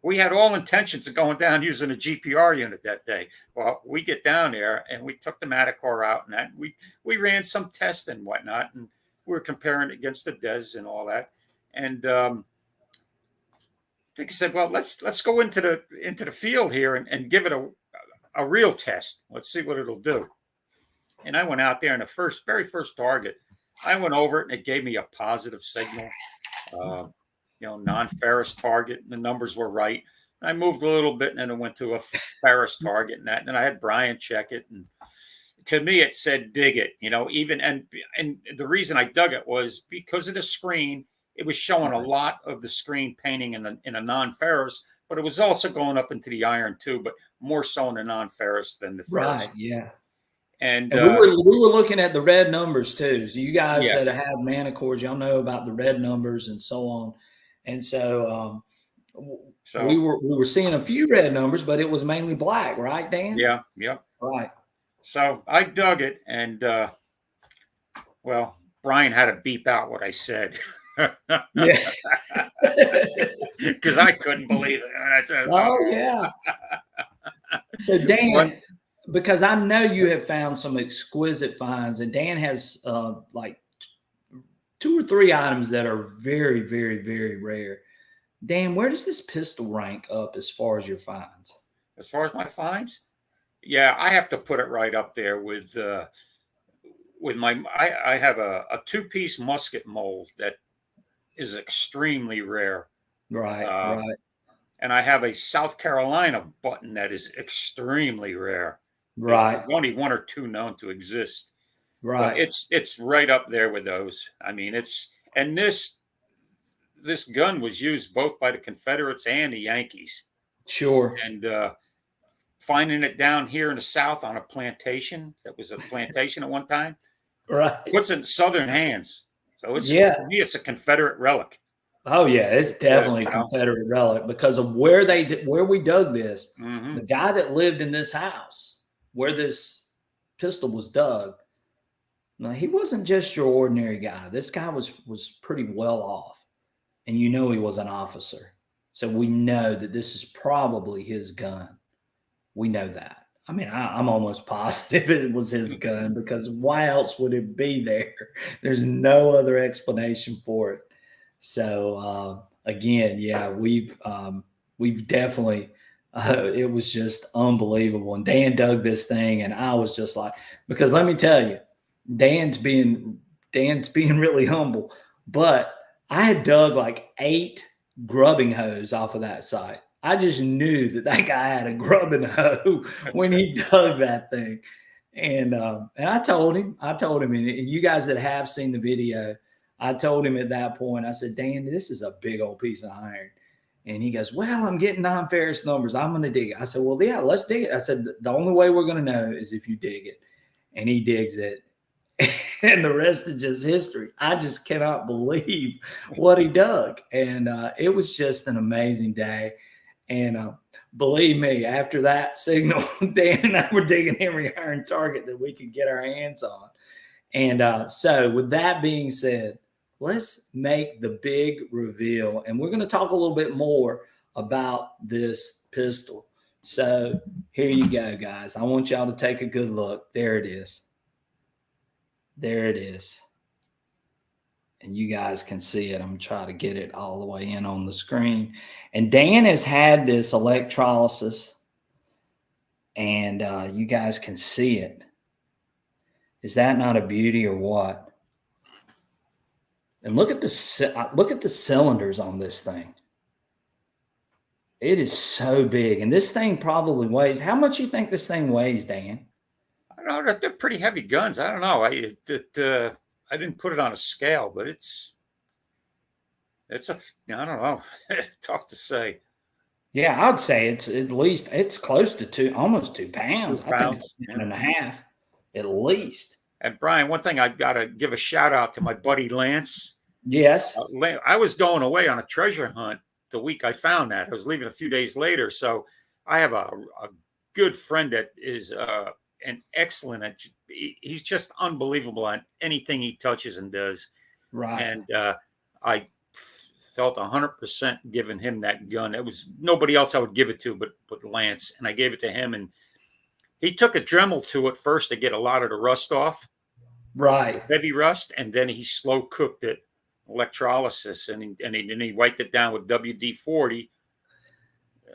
we had all intentions of going down using a GPR unit that day. Well, we get down there, and we took the Matador out, and that we ran some tests and whatnot, and we were comparing it against the Deus and all that. And I think I said, well, let's go into the field here and give it a real test. Let's see what it'll do. And I went out there, and the very first target, I went over it, and it gave me a positive signal, non-ferrous target. The numbers were right. I moved a little bit, and then I went to a Ferris target and that. And then I had Brian check it, and to me, it said dig it. Even and the reason I dug it was because of the screen. It was showing a lot of the screen painting in a non-ferrous, but it was also going up into the iron too, but more so in the non-ferrous than the ferrous. Right. Yeah. And we were looking at the red numbers too. So you guys yes. that have Manacores, y'all know about the red numbers and so on. And so we were seeing a few red numbers, but it was mainly black, right, Dan? Yeah. Right. So I dug it, and well, Brian had to beep out what I said. Yeah. Because I couldn't believe it. And I said, oh yeah. So Dan, because I know you have found some exquisite finds, and Dan has like 2 or 3 items that are very, very, very rare. Dan, where does this pistol rank up as far as your finds? As far as my finds? Yeah, I have to put it right up there with my. I have a 2-piece musket mold that is extremely rare. Right, right. And I have a South Carolina button that is extremely rare. Right. There's only 1 or 2 known to exist. Right. But it's right up there with those. I mean, this gun was used both by the Confederates and the Yankees. Sure. And finding it down here in the South on a plantation, that was a plantation at one time, right, puts it in Southern hands. So to me, it's a Confederate relic. Oh yeah, it's definitely a Confederate relic because of where we dug this. Mm-hmm. The guy that lived in this house where this pistol was dug, now he wasn't just your ordinary guy. This guy was pretty well off, and he was an officer. So we know that this is probably his gun. We know that. I mean, I'm almost positive it was his gun because why else would it be there? There's no other explanation for it. So again, yeah, we've definitely it was just unbelievable. And Dan dug this thing, and I was just like, because let me tell you, Dan's being really humble, but I had dug like 8 grubbing hoes off of that site. I just knew that guy had a grubbing hoe when he dug that thing. And I told him, and you guys that have seen the video, I told him at that point, I said, Dan, this is a big old piece of iron. And he goes, well, I'm getting non-ferrous numbers. I'm going to dig it. I said, well, yeah, let's dig it. I said, the only way we're going to know is if you dig it. And he digs it. And the rest is just history. I just cannot believe what he dug. And it was just an amazing day. And believe me, after that signal, Dan and I were digging every iron target that we could get our hands on. And so with that being said, let's make the big reveal. And we're going to talk a little bit more about this pistol. So here you go, guys. I want y'all to take a good look. There it is. There it is. And you guys can see it. I'm trying to get it all the way in on the screen. And Dan has had this electrolysis, and you guys can see it. Is that not a beauty or what? And look at the cylinders on this thing. It is so big, and this thing probably weighs. How much you think this thing weighs, Dan? I don't know. They're pretty heavy guns. I don't know. I didn't put it on a scale, but it's I don't know. Tough to say. Yeah, I'd say it's at least close to almost 2 pounds. 2 pounds. I think it's 1.5 at least. And Brian, one thing I got to give a shout out to my buddy Lance. Yes. I was going away on a treasure hunt the week I found that. I was leaving a few days later. So I have a good friend that is an excellent. He's just unbelievable on anything he touches and does. Right. And I felt 100% giving him that gun. It was nobody else I would give it to but Lance. And I gave it to him, and he took a Dremel to it first to get a lot of the rust off. Right. Heavy rust. And then he slow cooked it, electrolysis. And he wiped it down with WD-40.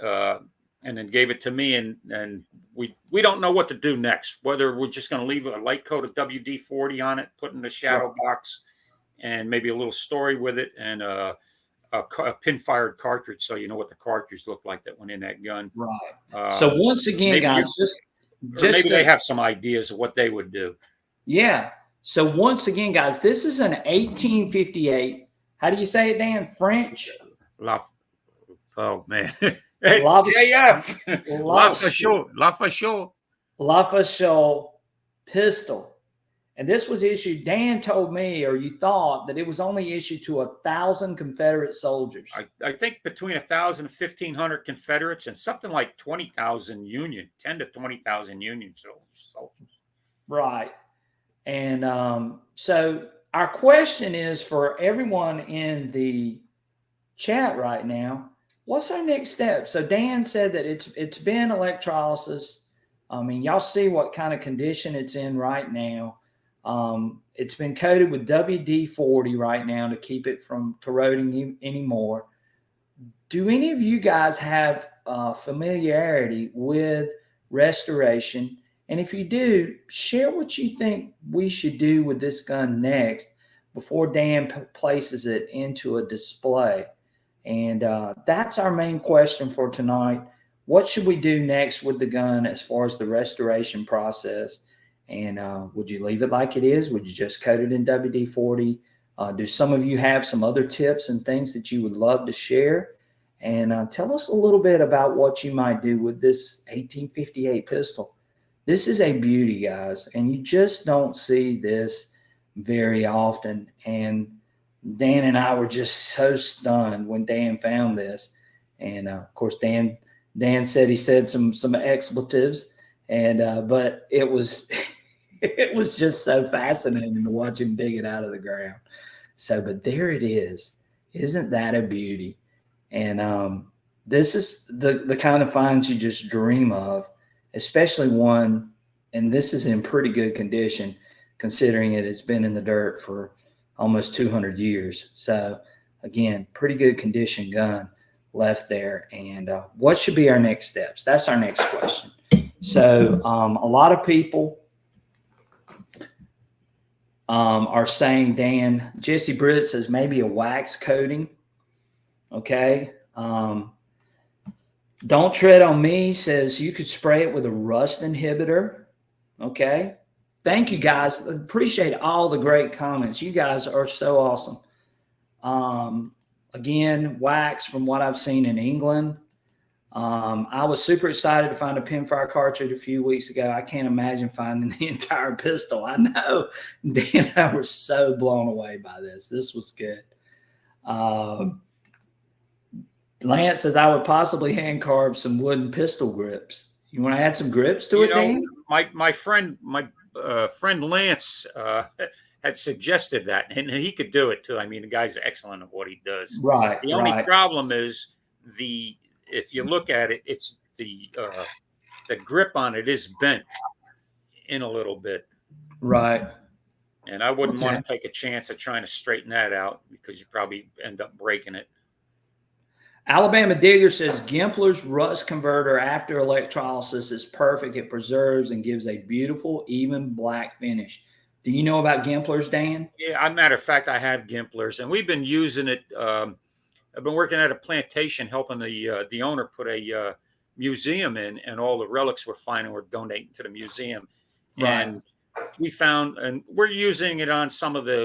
And then gave it to me, and we don't know what to do next. Whether we're just going to leave a light coat of WD-40 on it, put in the shadow box, and maybe a little story with it, and a pin-fired cartridge, so you know what the cartridge looked like that went in that gun. Right. So once again, maybe guys, maybe they have some ideas of what they would do. Yeah. So once again, guys, this is an 1858. How do you say it, Dan? French? Oh man. JF. Lafayette pistol. And this was issued, Dan told me, or you thought, that it was only issued to 1,000 Confederate soldiers. I think between 1,000 and 1,500 Confederates and something like 20,000 Union, 10 to 20,000 Union soldiers. Right. And so our question is for everyone in the chat right now, what's our next step? So Dan said that it's been electrolysis. I mean, y'all see what kind of condition it's in right now. It's been coated with WD-40 right now to keep it from corroding anymore. Do any of you guys have familiarity with restoration? And if you do, share what you think we should do with this gun next before Dan places it into a display. And that's our main question for tonight. What should we do next with the gun as far as the restoration process? And would you leave it like it is? Would you just coat it in WD-40? Do some of you have some other tips and things that you would love to share? And tell us a little bit about what you might do with this 1858 pistol. This is a beauty, guys, and you just don't see this very often. And Dan and I were just so stunned when Dan found this. And of course, Dan said he said some expletives, and but it was it was just so fascinating to watch him dig it out of the ground. So, but there it is. Isn't that a beauty? And this is the kind of finds you just dream of, especially one, and this is in pretty good condition, considering it's been in the dirt for almost 200 years. So again, pretty good condition gun left there. And what should be our next steps? That's our next question. So a lot of people are saying, Dan, Jesse Britt says maybe a wax coating. Okay. Don't Tread on Me says you could spray it with a rust inhibitor. Okay. Thank you, guys. Appreciate all the great comments. You guys are so awesome. Again, wax from what I've seen in England. I was super excited to find a pinfire cartridge a few weeks ago. I can't imagine finding the entire pistol. I know Dan and I were so blown away by this. This was good. Lance says I would possibly hand carve some wooden pistol grips. You want to add some grips to it, Dan? My friend Lance had suggested that, and he could do it too. I mean, the guy's excellent at what he does. Right. The only problem is if you look at it, it's the grip on it is bent in a little bit. Right. And I wouldn't want to take a chance of trying to straighten that out because you probably end up breaking it. Alabama Digger says Gimpler's rust converter after electrolysis is perfect. It preserves and gives a beautiful, even black finish. Do you know about Gimpler's, Dan? Yeah, as a matter of fact, I have Gimpler's, and we've been using it. I've been working at a plantation helping the owner put a museum in, and all the relics we're finding we're donating to the museum. Right. And we found, and we're using it on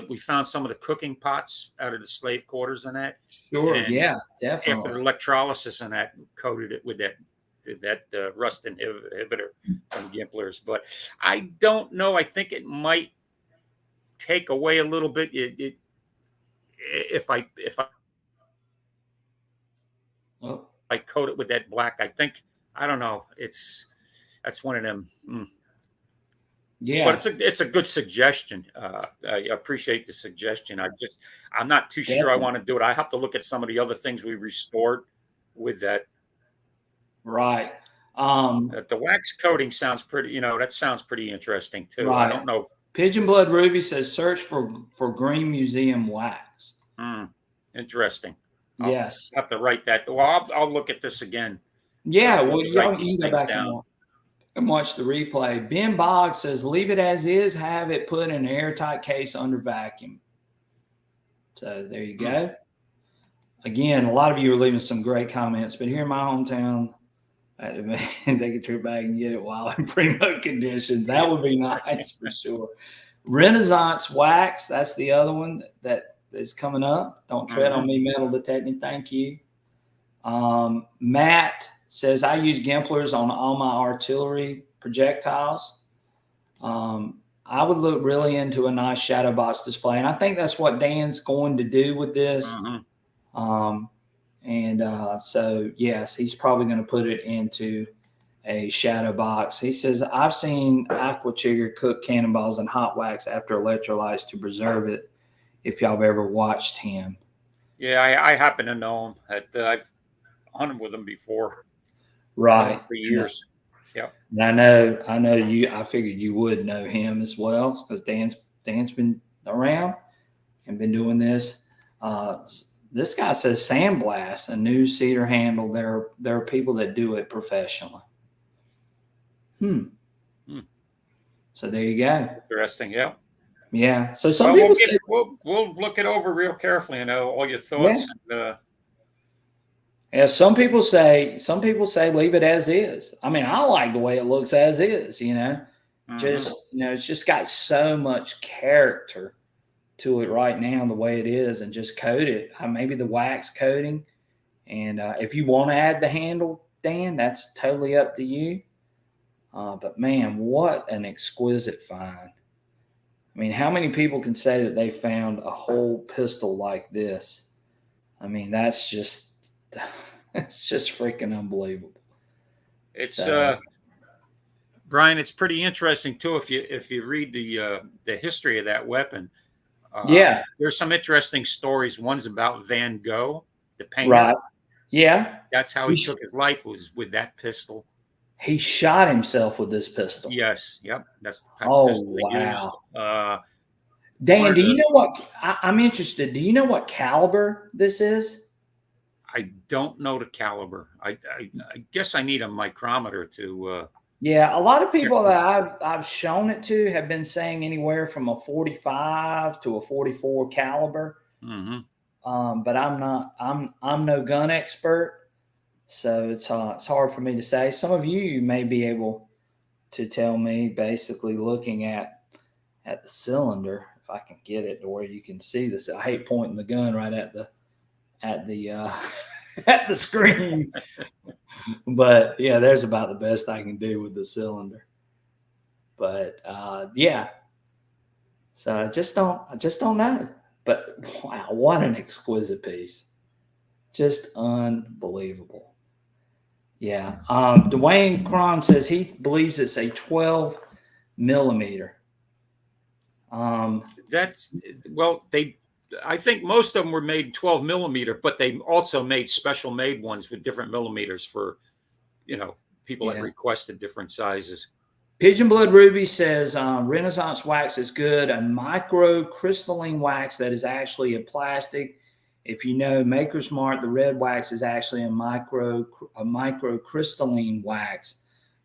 we found some of the cooking pots out of the slave quarters and that. Sure, and yeah, definitely. After electrolysis and that, coated it with that rust inhibitor from Gimpler's. But I don't know. I think it might take away a little bit. If I coat it with that black, I don't know. That's one of them. Yeah, but it's a good suggestion. I appreciate the suggestion. I'm not too sure I want to do it. I have to look at some of the other things we restored with that. Right. The wax coating sounds pretty. That sounds pretty interesting too. Right. I don't know. Pigeon Blood Ruby says search for Green Museum wax. Interesting. Yes. I'll have to write that. Well, I'll look at this again. Yeah. Well, you can go back and watch the replay. Ben Boggs says, leave it as is, have it put in an airtight case under vacuum. So there you go. again, a lot of you are leaving some great comments, but here in my hometown, I had to take a trip back and get it while in primo conditions. That would be nice for sure. Renaissance Wax, that's the other one that is coming up. Don't tread on me, metal detecting. Thank you. Matt says, I use Gimplers on all my artillery projectiles. I would look really into a nice shadow box display. And I think that's what Dan's going to do with this. So, yes, he's probably going to put it into a shadow box. He says, I've seen Aqua Chigger cook cannonballs in hot wax after electrolytes to preserve it, if y'all have ever watched him. Yeah, I happen to know him. I've hunted with him before. Right. For years. Yeah. And I know you. I figured you would know him as well because Dan's been around and been doing this. This guy says Sandblast, a new cedar handle. There are people that do it professionally. So there you go. Interesting. Yeah. Yeah. So some people say we'll look it over real carefully and know all your thoughts. Yeah. Yeah, some people say leave it as is. I mean, I like the way it looks as is, it's just got so much character to it right now, the way it is, and just coat it. Maybe the wax coating. And if you want to add the handle, Dan, that's totally up to you. But man, what an exquisite find. I mean, how many people can say that they found a whole pistol like this? I mean, that's just, it's just freaking unbelievable. It's Brian, it's pretty interesting too if you read the history of that weapon. There's some interesting stories. One's about Van Gogh, the painter. Right. Yeah. That's how he took his life, was with that pistol. He shot himself with this pistol. Yes. Yep. That's the type of pistol wow. Dan, do you know what? I'm interested. Do you know what caliber this is? I don't know the caliber. I guess I need a micrometer to. Yeah, a lot of people that I've shown it to have been saying anywhere from a 45 to a 44 caliber. But I'm no gun expert, so it's hard for me to say. Some of you may be able to tell me, basically looking at the cylinder, if I can get it to where you can see this. I hate pointing the gun right at the at the screen, but yeah, there's about the best I can do with the cylinder. But so I just don't know. But wow, what an exquisite piece. Just unbelievable. Yeah. Dwayne Cron says he believes it's a 12 millimeter. I think most of them were made 12 millimeter, but they also made special made ones with different millimeters for, people that requested different sizes. Pigeon Blood Ruby says Renaissance wax is good. A micro crystalline wax that is actually a plastic. If you know Maker's Mark, the red wax is actually a micro crystalline wax,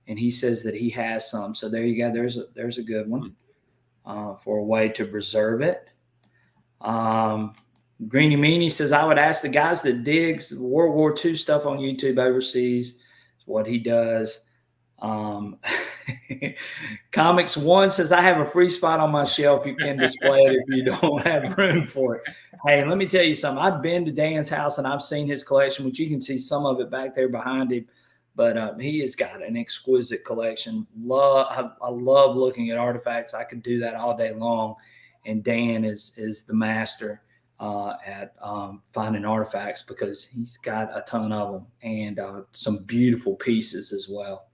and he says that he has some. So there you go. There's a good one for a way to preserve it. Greeny Meanie says, I would ask the guys that digs World War II stuff on YouTube overseas. It's what he does. Comics One says, I have a free spot on my shelf. You can display it if you don't have room for it. Hey, let me tell you something. I've been to Dan's house and I've seen his collection, which you can see some of it back there behind him. But he has got an exquisite collection. I love looking at artifacts. I could do that all day long. And Dan is the master at finding artifacts because he's got a ton of them and some beautiful pieces as well.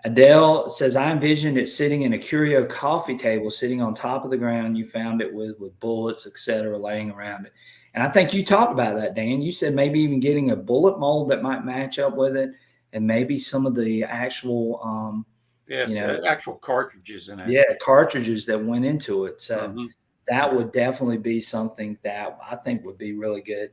Adele says, I envisioned it sitting in a curio coffee table, sitting on top of the ground. You found it with bullets, etc., laying around it. And I think you talked about that, Dan. You said maybe even getting a bullet mold that might match up with it, and maybe some of the actual actual cartridges in it. Yeah, cartridges that went into it. So that would definitely be something that I think would be really good,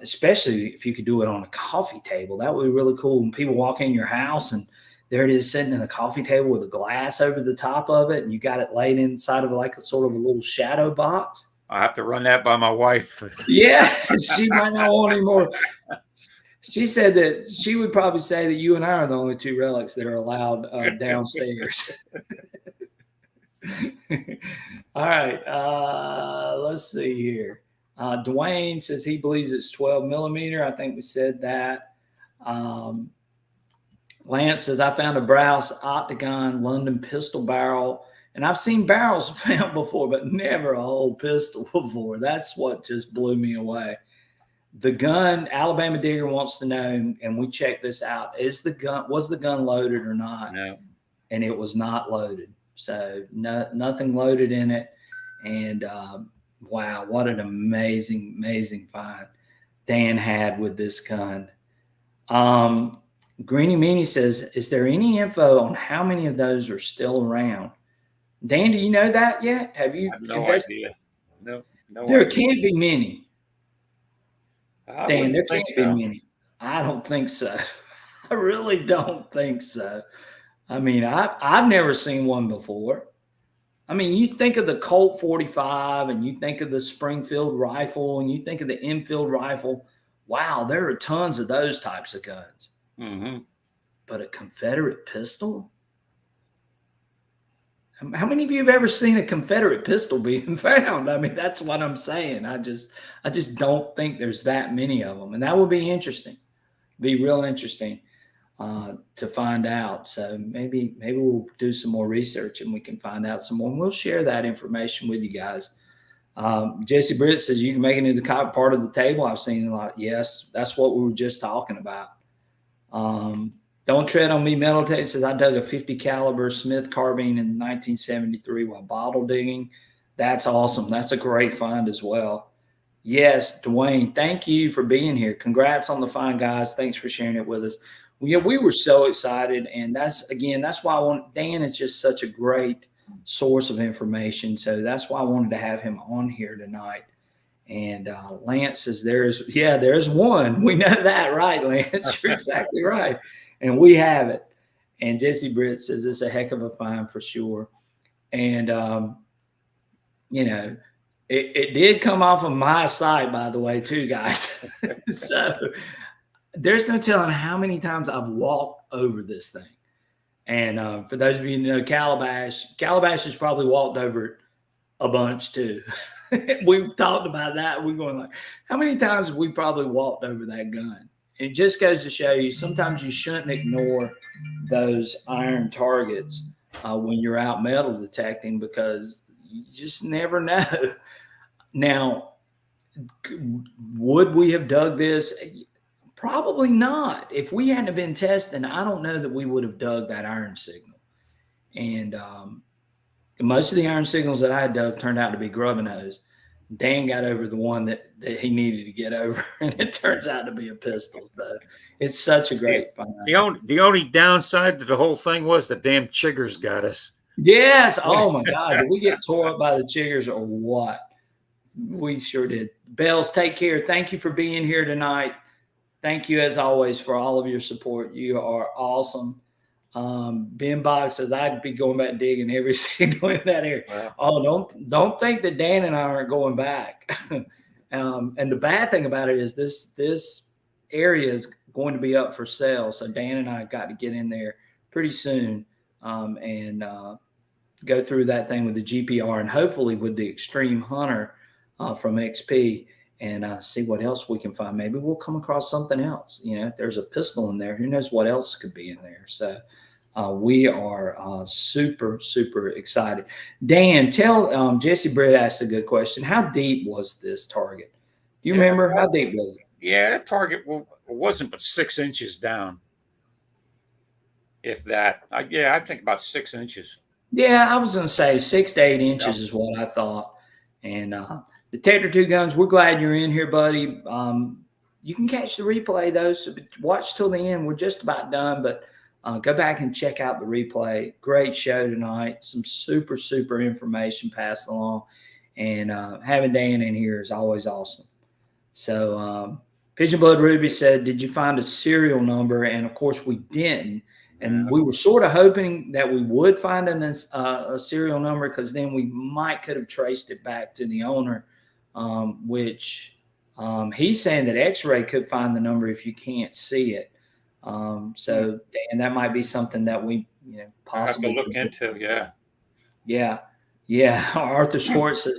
especially if you could do it on a coffee table. That would be really cool. When people walk in your house and there it is sitting in a coffee table with a glass over the top of it, and you got it laid inside of like a sort of a little shadow box. I have to run that by my wife. Yeah, she might not want any more. She said that she would probably say that you and I are the only two relics that are allowed downstairs. All right, let's see here. Dwayne says he believes it's 12 millimeter. I think we said that. Lance says I found a Browse Octagon London pistol barrel, and I've seen barrels found before, but never a whole pistol before. That's what just blew me away. The gun, Alabama Digger wants to know, and we checked this out: was the gun loaded or not? No. And it was not loaded. So nothing loaded in it. And wow, what an amazing find Dan had with this gun. Greeny Meanie says, is there any info on how many of those are still around? Dan, do you know that yet? Have you? I have no idea. No there idea. Can't be many. Dan, there can't be many. I don't think so. I really don't think so. I mean, I've never seen one before. I mean, you think of the Colt 45 and you think of the Springfield rifle and you think of the Enfield rifle. Wow, there are tons of those types of guns. Mm-hmm. But a Confederate pistol? How many of you have ever seen a Confederate pistol being found? I mean, that's what I'm saying. I just don't think there's that many of them. And that would be interesting. Be real interesting to find out. So maybe we'll do some more research and we can find out some more. And we'll share that information with you guys. Jesse Britt says you can make it into the part of the table. I've seen a lot. Yes, that's what we were just talking about. Don't Tread on Me Metal Tech says I dug a 50 caliber Smith carbine in 1973 while bottle digging. That's awesome. That's a great find as well. Yes, Dwayne, thank you for being here. Congrats on the find, guys. Thanks for sharing it with us. We were so excited, and that's why Dan is just such a great source of information. So that's why I wanted to have him on here tonight. And Lance says there's one. We know that, right, Lance? You're exactly right. And we have it. And Jesse Britt says it's a heck of a find for sure. And, it did come off of my side, by the way, too, guys. So there's no telling how many times I've walked over this thing. And for those of you who know Calabash has probably walked over it a bunch too. We've talked about that. We're going like, how many times have we probably walked over that gun? And it just goes to show you, sometimes you shouldn't ignore those iron targets when you're out metal detecting, because you just never know. Now, would we have dug this? Probably not. If we hadn't been testing, I don't know that we would have dug that iron signal. And most of the iron signals that I dug turned out to be grub nose. Dan got over the one that he needed to get over, and it turns out to be a pistol. So it's such a great find. The only downside to the whole thing was the damn chiggers got us. Yes. Oh my God. Did we get tore up by the chiggers or what? We sure did. Bells, take care. Thank you for being here tonight. Thank you as always for all of your support. You are awesome. Ben Boggs says I'd be going back digging every signal in that area. Wow. Oh, don't think that Dan and I aren't going back. And the bad thing about it is this area is going to be up for sale. So Dan and I got to get in there pretty soon and go through that thing with the GPR and hopefully with the Xtrem Hunter from XP and see what else we can find. Maybe we'll come across something else. If there's a pistol in there, who knows what else could be in there. So we are super, super excited. Dan, tell Jesse Britt asked a good question. How deep was this target? Do you remember? How deep was it? Yeah, that target wasn't but 6 inches down. If that. I think about 6 inches. Yeah, I was going to say 6 to 8 inches is what I thought. And Detector 2 Guns, we're glad you're in here, buddy. You can catch the replay, though, so watch till the end. We're just about done, but go back and check out the replay. Great show tonight. Some super, super information passed along. And having Dan in here is always awesome. So Pigeon Blood Ruby said, did you find a serial number? And, of course, we didn't. And we were sort of hoping that we would find a serial number because then we could have traced it back to the owner. which he's saying that X-ray could find the number if you can't see it. So, Dan, that might be something that we, possibly have to look into. Yeah. Yeah. Yeah. Arthur Schwartz says,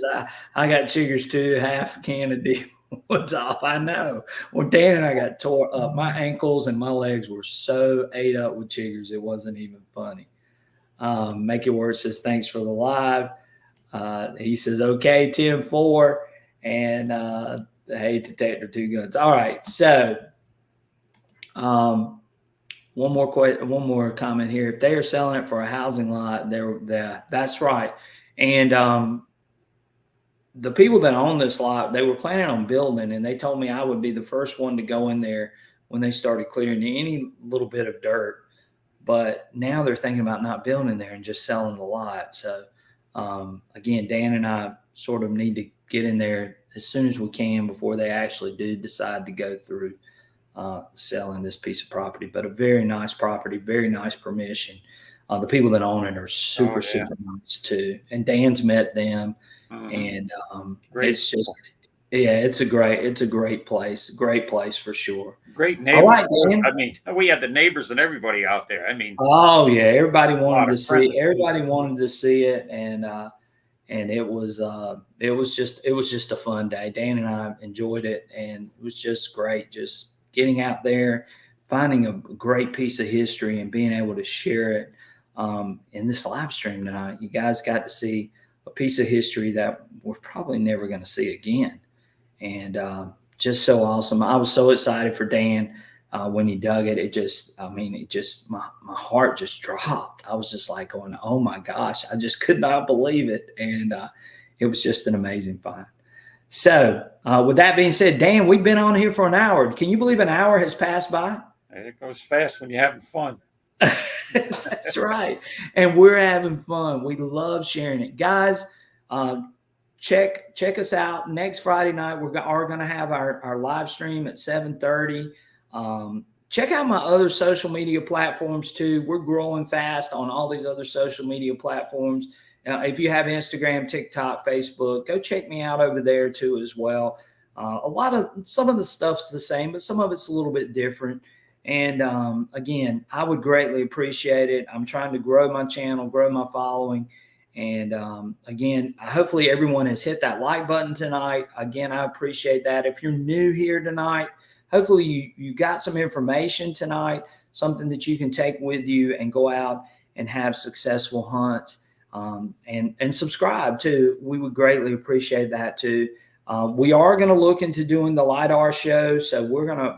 I got chiggers too, half a can of deep woods off. I know. Well, Dan and I got tore up. My ankles and my legs were so ate up with chiggers, it wasn't even funny. Make It Work says, thanks for the live. He says, okay, 10-4. And hey, Detector Two Guns. All right. So, one more comment here. If they are selling it for a housing lot, that's right. And the people that own this lot, they were planning on building, and they told me I would be the first one to go in there when they started clearing any little bit of dirt. But now they're thinking about not building there and just selling the lot. So again, Dan and I sort of need to get in there as soon as we can before they actually do decide to go through selling this piece of property. But a very nice property, very nice permission. The people that own it are super nice too. And Dan's met them, and it's just it's a great place. Great place for sure. Great neighbors. Right, I mean, we had the neighbors and everybody out there. I mean, oh yeah, everybody wanted to see. Everybody wanted to see it, and it was just a fun day. Dan and I enjoyed it, and it was just great. Just getting out there, finding a great piece of history, and being able to share it in this live stream tonight. You guys got to see a piece of history that we're probably never going to see again, and just so awesome. I was so excited for Dan when he dug it. My heart just dropped. I was just like going, oh my gosh, I just could not believe it. And it was just an amazing find. So with that being said, Dan, we've been on here for an hour. Can you believe an hour has passed by? It goes fast when you're having fun. That's right. And we're having fun. We love sharing it. Guys, check us out. Next Friday night, we are going to have our live stream at 7:30. Check out my other social media platforms too. We're growing fast on all these other social media platforms. If you have Instagram, TikTok, Facebook, go check me out over there too as well. Some of the stuff's the same, but some of it's a little bit different. And again, I would greatly appreciate it. I'm trying to grow my channel, grow my following. And again, hopefully everyone has hit that like button tonight. Again, I appreciate that. If you're new here tonight, hopefully you got some information tonight, something that you can take with you and go out and have successful hunts. And subscribe too. We would greatly appreciate that too. We are going to look into doing the Lidar show. So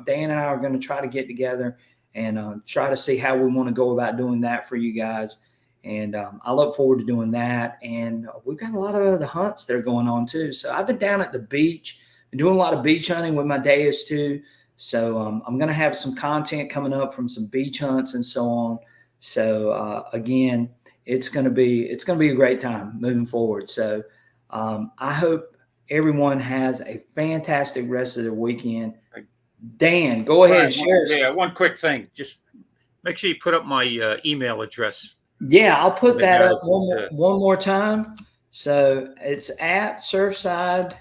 Dan and I are going to try to get together and try to see how we want to go about doing that for you guys. And I look forward to doing that. And we've got a lot of other hunts that are going on too. So I've been down at the beach and doing a lot of beach hunting with my Deus too. So I'm going to have some content coming up from some beach hunts and so on. So again, it's going to be a great time moving forward. So I hope everyone has a fantastic rest of their weekend. Dan, go ahead and share. Yeah, one quick thing. Just make sure you put up my email address. Yeah, I'll put that up one more time. So it's at Surfside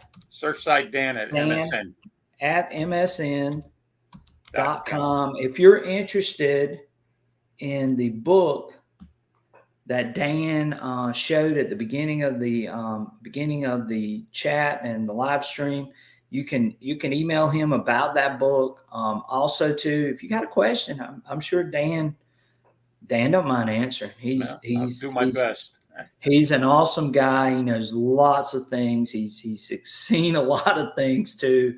Dan at MSN. At MSN.com. If you're interested in the book that Dan showed at the beginning of the chat and the live stream, you can email him about that book. Also, too, if you got a question, I'm sure Dan don't mind answering. I'll do my best. He's an awesome guy. He knows lots of things. He's seen a lot of things too.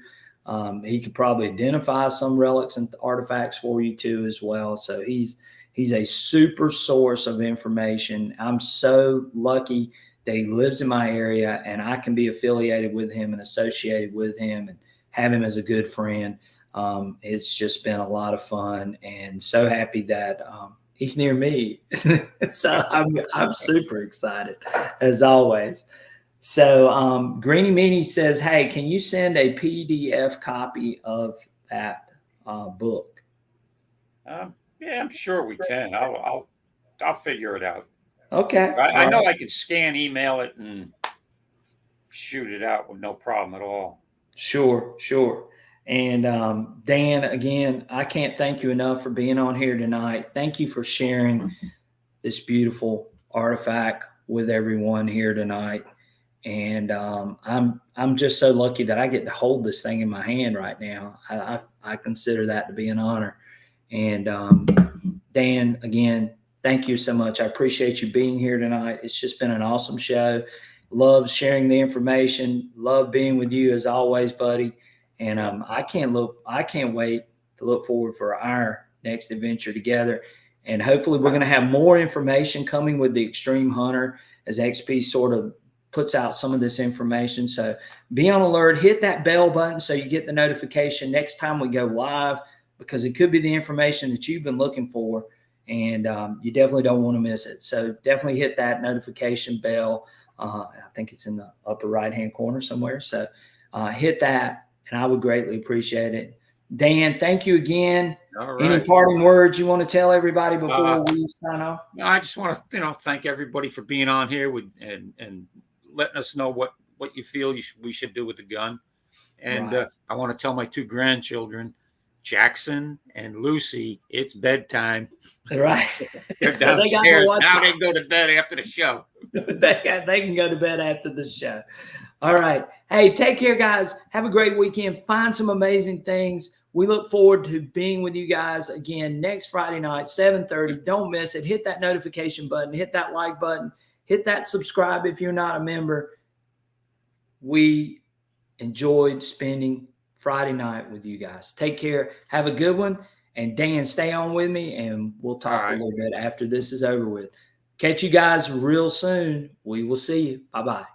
He could probably identify some relics and artifacts for you too as well. So he's a super source of information. I'm so lucky that he lives in my area and I can be affiliated with him and associated with him and have him as a good friend. It's just been a lot of fun and so happy that he's near me. So I'm super excited as always. So Greeny Meanie says, hey, can you send a PDF copy of that book? Yeah, I'm sure we can. I'll figure it out. Okay. I know I can scan, email it, and shoot it out with no problem at all. Sure, sure. And Dan, again, I can't thank you enough for being on here tonight. Thank you for sharing this beautiful artifact with everyone here tonight. And I'm just so lucky that I get to hold this thing in my hand right now. I consider that to be an honor. And Dan, again, thank you so much. I appreciate you being here tonight. It's just been an awesome show. Love sharing the information. Love being with you as always, buddy. And I can't wait to look forward for our next adventure together. And hopefully we're going to have more information coming with the Xtrem Hunter as XP sort of puts out some of this information. So be on alert, hit that bell button so you get the notification next time we go live, because it could be the information that you've been looking for, and you definitely don't want to miss it. So definitely hit that notification bell. I think it's in the upper right-hand corner somewhere. So hit that, and I would greatly appreciate it. Dan, thank you again. All right. Any parting words you want to tell everybody before we sign off? I just want to, thank everybody for being on here and letting us know what you feel we should do with the gun. And Right. I want to tell my 2 grandchildren, Jackson and Lucy, it's bedtime. Right. They're So they got to downstairs. watch Now they can go to bed after the show. they can go to bed after the show. All right. Hey, take care, guys. Have a great weekend. Find some amazing things. We look forward to being with you guys again next Friday night, 7:30. Don't miss it. Hit that notification button. Hit that like button. Hit that subscribe if you're not a member. We enjoyed spending Friday night with you guys. Take care. Have a good one. And Dan, stay on with me, and we'll talk a little bit after this is over with. Catch you guys real soon. We will see you. Bye-bye.